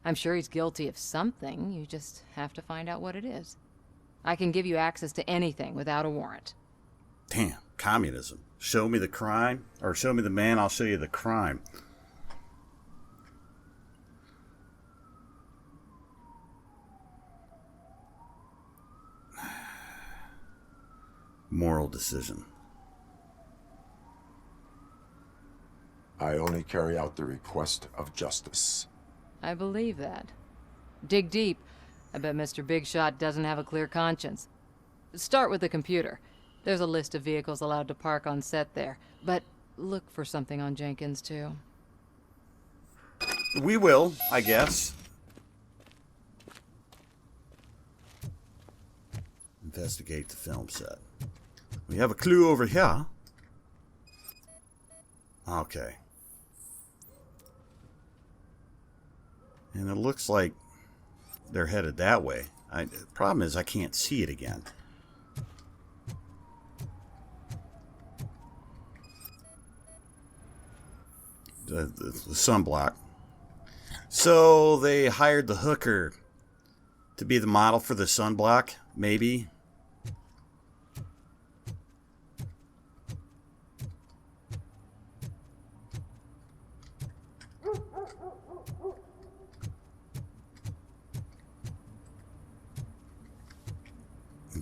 I'm sure he's guilty of something. You just have to find out what it is. I can give you access to anything without a warrant.
Damn, communism. Show me the crime, or show me the man, I'll show you the crime. Moral decision.
I only carry out the request of justice.
I believe that. Dig deep. I bet Mr. Big Shot doesn't have a clear conscience. Start with the computer. There's a list of vehicles allowed to park on set there. But look for something on Jenkins, too.
We will, I guess. Investigate the film set. We have a clue over here. Okay. And it looks like they're headed that way. The problem is I can't see it again. The sunblock. So they hired the hooker to be the model for the sunblock, maybe.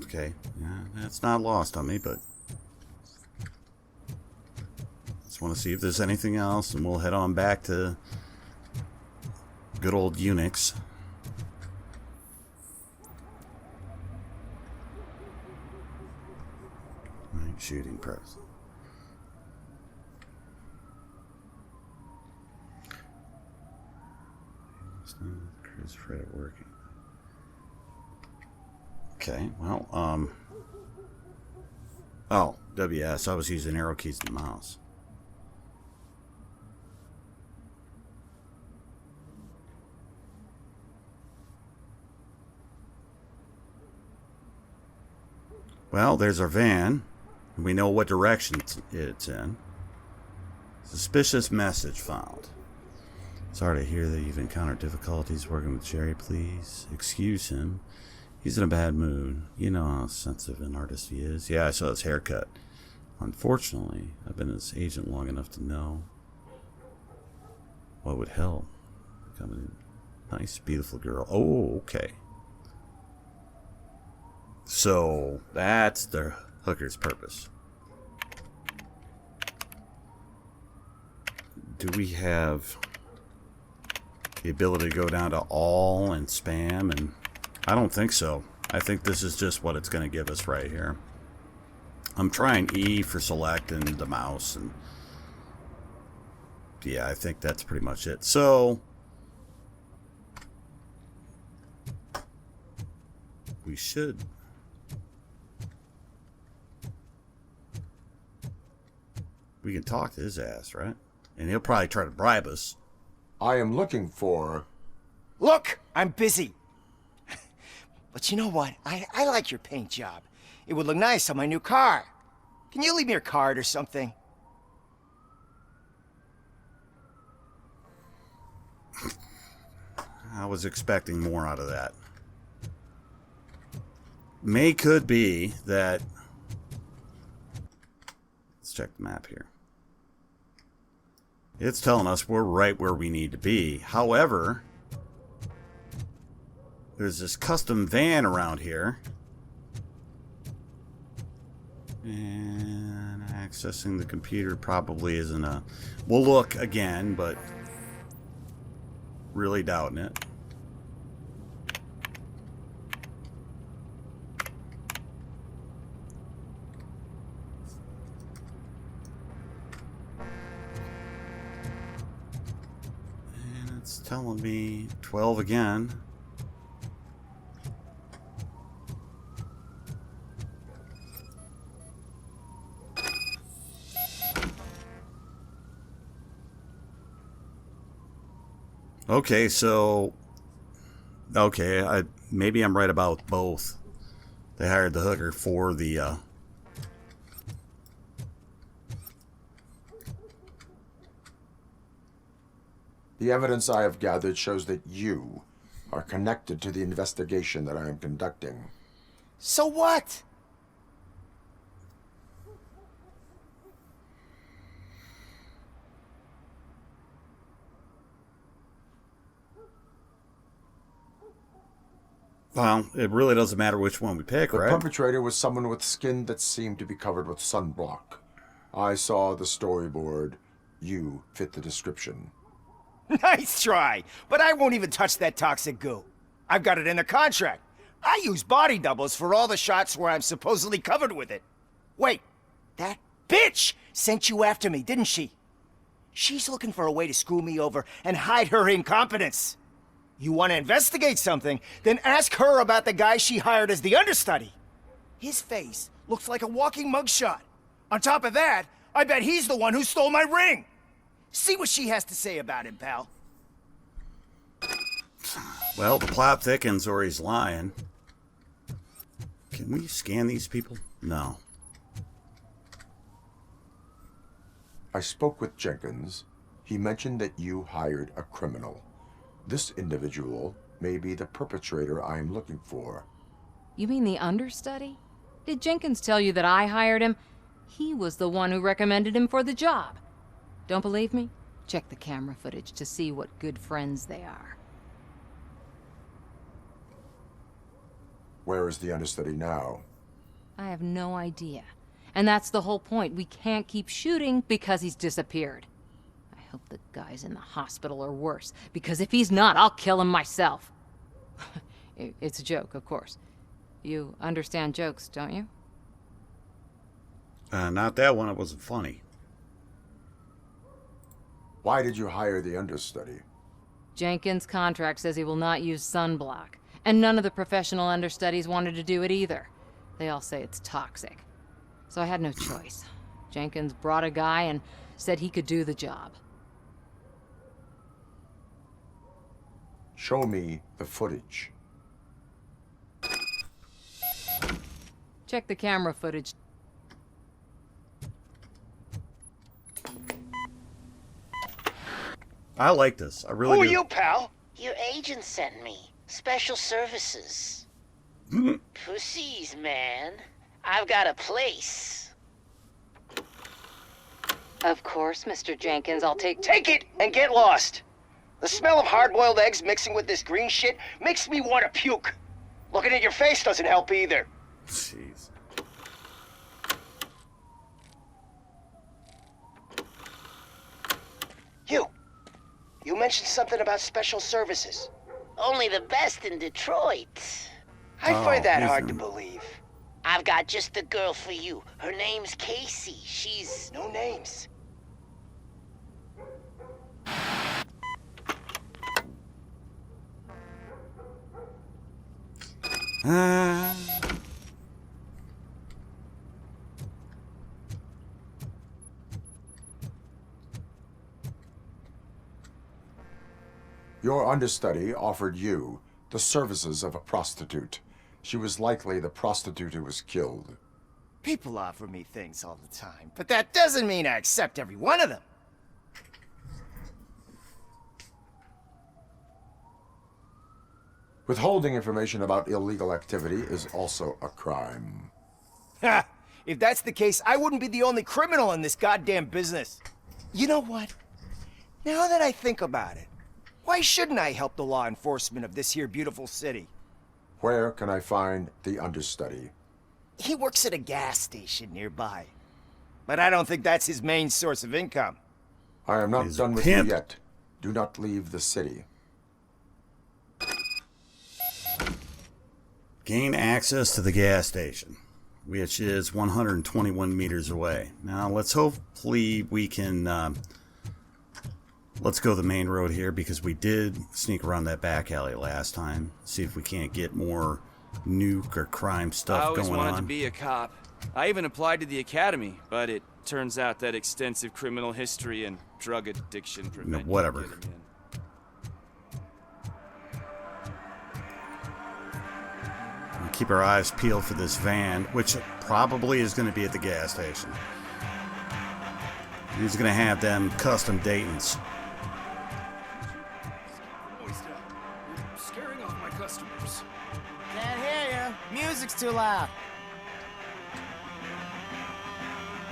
Okay, yeah, that's not lost on me, but just want to see if there's anything else, and we'll head on back to good old Unix. Right, shooting press. Chris Fred working. Okay, well, oh, WS, I was using arrow keys to the mouse. Well, there's our van. We know what direction it's in. Suspicious message found. Sorry to hear that you've encountered difficulties working with Jerry. Please excuse him. He's in a bad mood. You know how sensitive an artist he is. Yeah, I saw his haircut. Unfortunately, I've been his agent long enough to know what would help. Becoming a nice, beautiful girl. Oh, okay. So, that's the hooker's purpose. Do we have the ability to go down to all and spam? And I don't think so. I think this is just what it's going to give us right here. I'm trying E for select and the mouse, and yeah, I think that's pretty much it. So we should we can talk to his ass, right? And he'll probably try to bribe us.
I am looking for...
Look, I'm busy. But you know what? I like your paint job. It would look nice on my new car. Can you leave me your card or something?
I was expecting more out of that. Could be that... Let's check the map here. It's telling us we're right where we need to be. However, there's this custom van around here. And accessing the computer probably isn't a... We'll look again, but really doubting it. And it's telling me 12 again. Okay, so... Okay, maybe I'm right about both. They hired the hooker for the...
The evidence I have gathered shows that you are connected to the investigation that I am conducting.
So what?
Well, it really doesn't matter which one we pick, right?
The perpetrator was someone with skin that seemed to be covered with sunblock. I saw the storyboard. you fit the description.
Nice try, but I won't even touch that toxic goo. I've got it in the contract. I use body doubles for all the shots where I'm supposedly covered with it. Wait, that bitch sent you after me, didn't she? She's looking for a way to screw me over and hide her incompetence. You want to investigate something, then ask her about the guy she hired as the understudy. His face looks like a walking mugshot. On top of that, I bet he's the one who stole my ring. See what she has to say about him, pal.
Well, the plot thickens or he's lying. Can we scan these people? No.
I spoke with Jenkins. He mentioned that you hired a criminal. This individual may be the perpetrator I am looking for.
You mean the understudy? Did Jenkins tell you that I hired him? He was the one who recommended him for the job. Don't believe me? Check the camera footage to see what good friends they are.
Where is the understudy now?
I have no idea. And that's the whole point. We can't keep shooting because he's disappeared. I hope the guy's in the hospital or worse, because if he's not, I'll kill him myself. It's a joke, of course. You understand jokes, don't you?
Not that one. It wasn't funny.
Why did you hire the understudy?
Jenkins' contract says he will not use Sunblock, and none of the professional understudies wanted to do it either. They all say it's toxic. So I had no choice. Jenkins brought a guy and said he could do the job.
Show me the footage.
Check the camera footage.
I like this. I really do.
Who are you, pal?
Your agent sent me. Special services. Pussies, man. I've got a place.
Of course, Mr. Jenkins, I'll take...
Take it and get lost. The smell of hard-boiled eggs mixing with this green shit makes me want to puke. Looking at your face doesn't help either.
Jeez.
You mentioned something about special services.
Only the best in Detroit.
I find that hard to believe.
I've got just the girl for you. Her name's Casey. She's...
No names.
Your understudy offered you the services of a prostitute. She was likely the prostitute who was killed.
People offer me things all the time, but that doesn't mean I accept every one of them.
Withholding information about illegal activity is also a crime.
Ha! If that's the case, I wouldn't be the only criminal in this goddamn business. You know what? Now that I think about it, why shouldn't I help the law enforcement of this here beautiful city?
Where can I find the understudy?
He works at a gas station nearby. But I don't think that's his main source of income.
I am not done with you yet. Do not leave the city.
Gain access to the gas station, which is 121 meters away. Now, hopefully we can... let's go the main road here, because we did sneak around that back alley last time. See if we can't get more nuke or crime stuff going on.
I always wanted to be a cop. I even applied to the academy, but it turns out that extensive criminal history and drug addiction prevent
whatever.
you getting in.
Keep our eyes peeled for this van, which probably is going to be at the gas station. He's going to have them custom Daytons.
Scaring off my customers.
Can't hear you. Music's too loud.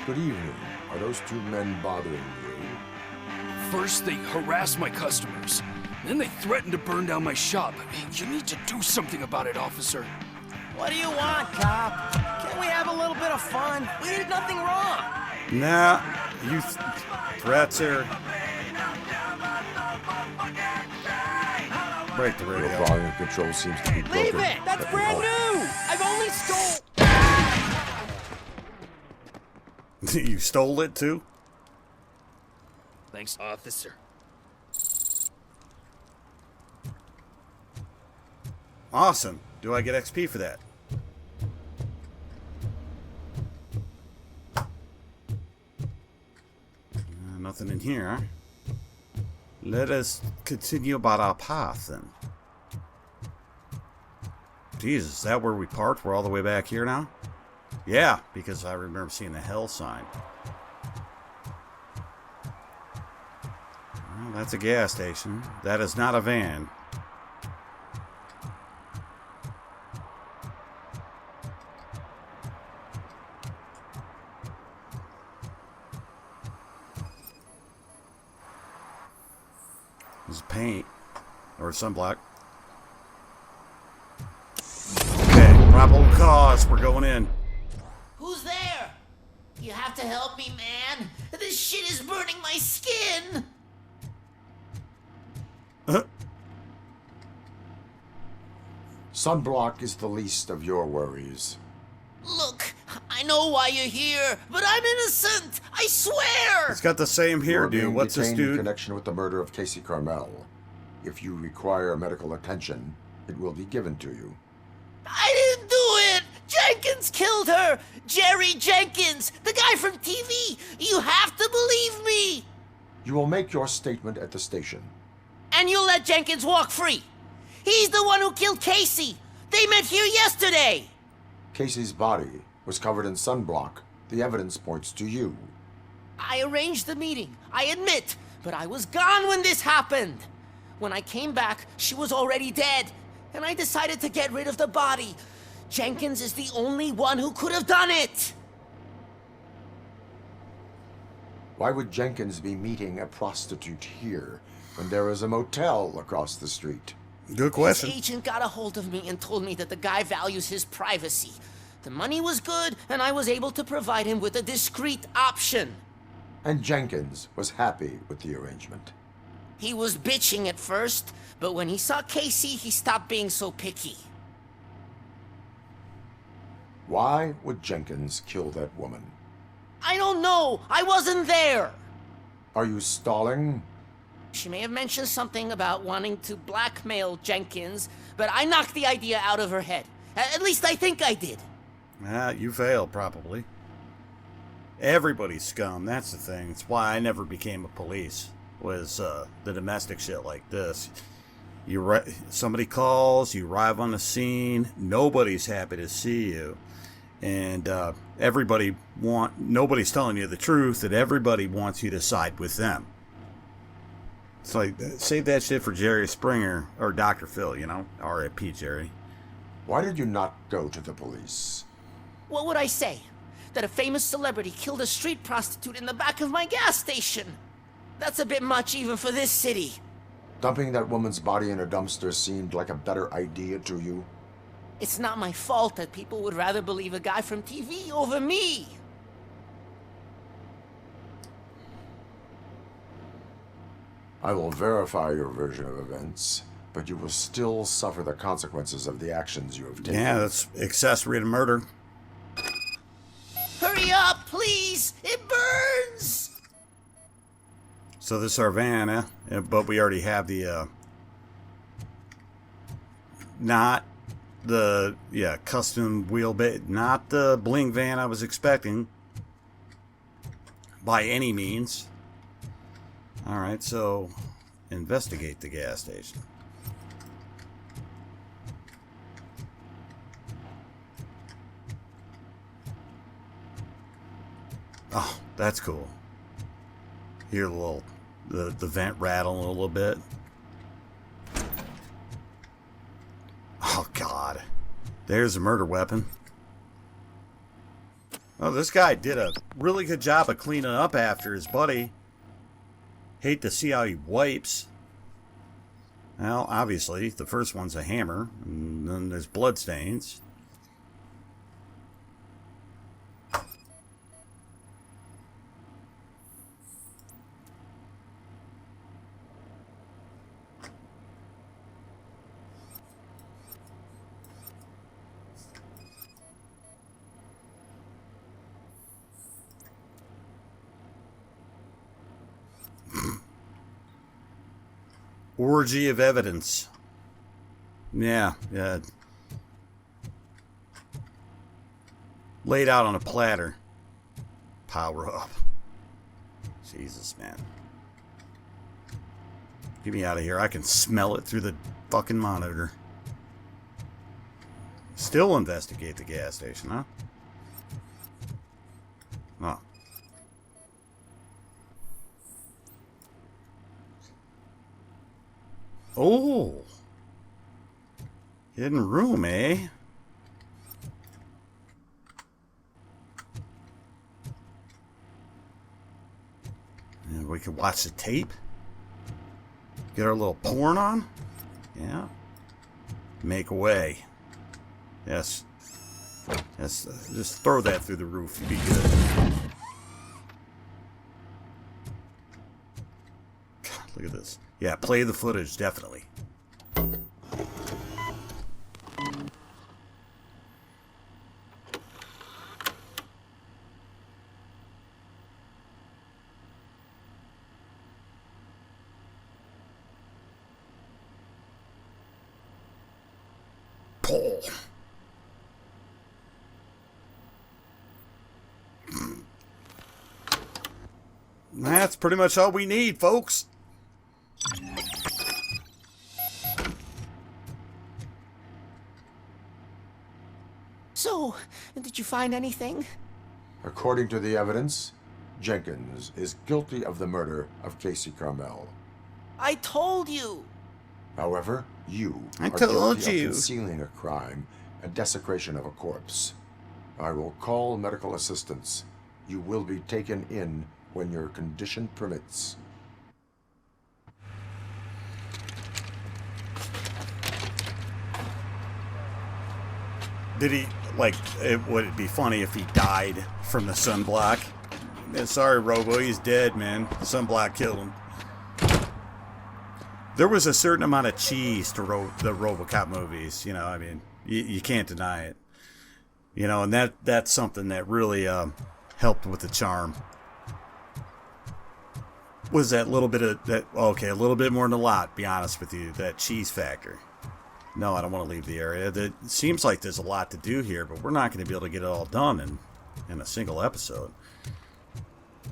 Good evening. Are those two men bothering you?
First, they harass my customers. Then they threaten to burn down my shop. You need to do something about it, officer.
What do you want, cop? Can't we have a little bit of fun? We did nothing wrong.
Nah, you threats here. Break the radio.
Your volume control seems to be broken.
Leave it! That's brand new! I've only stole...
You stole it too?
Thanks, officer.
Awesome. Do I get XP for that? Nothing in here, huh? Let us continue about our path, then. Jesus, is that where we parked? We're all the way back here now? Yeah, because I remember seeing the hell sign. Well, that's a gas station. That is not a van. This is paint. Or sunblock. Okay, probable cause. We're going in.
Who's there? You have to help me, man. This shit is burning my skin.
Sunblock is the least of your worries.
Look, I know why you're here, but I'm innocent. I swear.
It's got the same hair, dude. What's this,
In
dude?
connection with the murder of Casey Carmel. If you require medical attention, it will be given to you.
I didn't do it. Jenkins killed her. Jerry Jenkins, the guy from TV. You have to believe me.
You will make your statement at the station.
And you'll let Jenkins walk free. He's the one who killed Casey. They met here yesterday.
Casey's body was covered in sunblock. The evidence points to you.
I arranged the meeting, I admit, but I was gone when this happened. When I came back, she was already dead, and I decided to get rid of the body. Jenkins is the only one who could have done it.
Why would Jenkins be meeting a prostitute here when there is a motel across the street?
Good question.
His agent got a hold of me and told me that the guy values his privacy. The money was good, and I was able to provide him with a discreet option.
And Jenkins was happy with the arrangement.
He was bitching at first, but when he saw Casey, he stopped being so picky.
Why would Jenkins kill that woman?
I don't know. I wasn't there.
Are you stalling?
She may have mentioned something about wanting to blackmail Jenkins, but I knocked the idea out of her head. At least I think I did.
You failed, probably. Everybody's scum, that's the thing. It's why I never became a police, was the domestic shit like this. Somebody calls, you arrive on the scene, nobody's happy to see you. And nobody's telling you the truth, that everybody wants you to side with them. It's like, save that shit for Jerry Springer, or Dr. Phil, you know? R.I.P. Jerry.
Why did you not go to the police?
What would I say? That a famous celebrity killed a street prostitute in the back of my gas station? That's a bit much even for this city.
Dumping that woman's body in a dumpster seemed like a better idea to you?
It's not my fault that people would rather believe a guy from TV over me.
I will verify your version of events, but you will still suffer the consequences of the actions you have taken.
Yeah, that's accessory to murder.
Hurry up, please! It burns!
So this is our van, eh? But we already have the, not the, custom wheelbase, not the bling van I was expecting. By any means. Alright, so investigate the gas station. Oh, that's cool. Hear the vent rattle a little bit. Oh God. There's a murder weapon. Oh, this guy did a really good job of cleaning up after his buddy. Hate to see how he wipes. Well, obviously, the first one's a hammer, and then there's bloodstains. Orgy of evidence. Yeah. Laid out on a platter. Power up. Jesus, man. Get me out of here. I can smell it through the fucking monitor. Still investigate the gas station, huh? Oh. Oh. Hidden room, eh? And we could watch the tape. Get our little porn on. Yeah. Make away. Yes. Yes. Just throw that through the roof. You'd be good. God, look at this. Yeah, play the footage, definitely. Pull. That's pretty much all we need, folks.
So, did you find anything?
According to the evidence, Jenkins is guilty of the murder of Casey Carmel.
I told you!
However, you
I
are
told
guilty
you.
of concealing a crime and desecration of a corpse. I will call medical assistance. You will be taken in when your condition permits.
Did he, like, would it be funny if he died from the sunblock? Yeah, sorry, Robo, he's dead, man. The sunblock killed him. There was a certain amount of cheese to the Robocop movies, you know, I mean, you can't deny it. You know, and that's something that really helped with the charm. Was that little bit of that? Okay, a little bit more than a lot. Be honest with you, that cheese factor. No, I don't want to leave the area. It seems like there's a lot to do here, but we're not going to be able to get it all done in a single episode.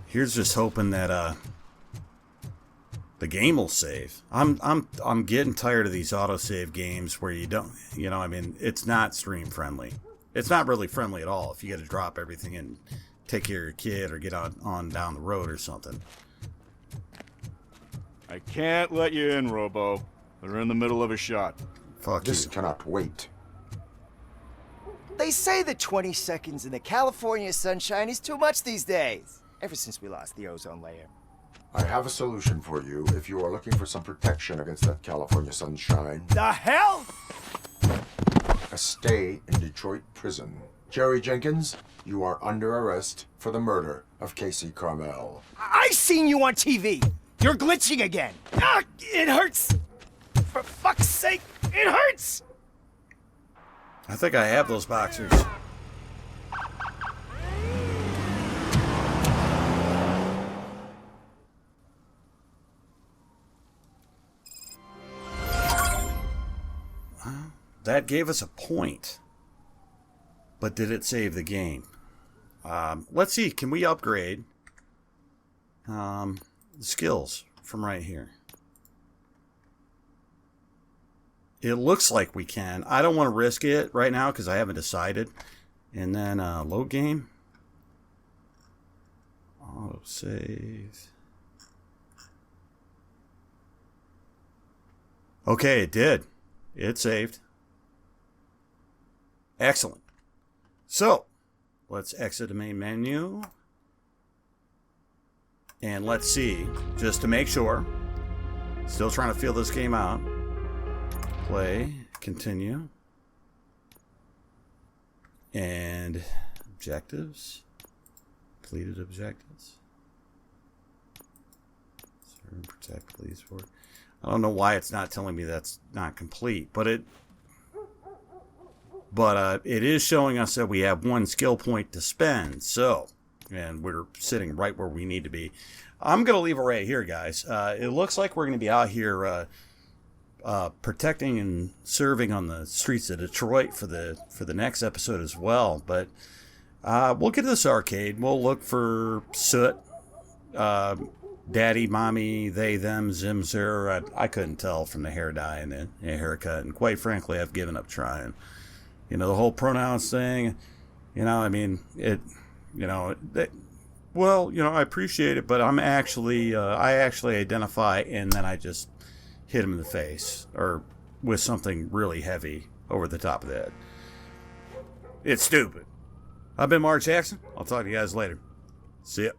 Here's just hoping that the game will save. I'm getting tired of these autosave games where you don't, you know, I mean, it's not stream friendly. It's not really friendly at all if you got to drop everything and take care of your kid or get on down the road or something.
I can't let you in, Robo. They're in the middle of a shot.
Fuck
This
you.
cannot wait.
They say the 20 seconds in the California sunshine is too much these days. Ever since we lost the ozone layer.
I have a solution for you if you are looking for some protection against that California sunshine.
The hell?
A stay in Detroit prison. Jerry Jenkins, you are under arrest for the murder of Casey Carmel.
I seen you on TV. You're glitching again. Ah, it hurts. For fuck's sake, it hurts.
I think I have those boxers. That gave us a point. But did it save the game? Let's see. Can we upgrade skills from right here? It looks like we can. I don't want to risk it right now because I haven't decided. And then load game. Auto save. Okay, it did. It saved. Excellent. So, let's exit the main menu. And let's see, just to make sure. Still trying to feel this game out. Play, continue. And objectives. Completed objectives. Serve and protect police force. I don't know why it's not telling me that's not complete, but it is showing us that we have one skill point to spend. So, and we're sitting right where we need to be. I'm going to leave it right here, guys. It looks like we're going to be out here protecting and serving on the streets of Detroit for the next episode as well. But we'll get to this arcade. We'll look for Soot, Daddy, Mommy, they, them, Zim, Zer. I couldn't tell from the hair dye and the haircut, and quite frankly, I've given up trying. You know, the whole pronouns thing. You know, I mean, I appreciate it, but I actually identify, and then I just hit him in the face or with something really heavy over the top of the head. It's stupid. I've been Mark Jackson. I'll talk to you guys later. See ya.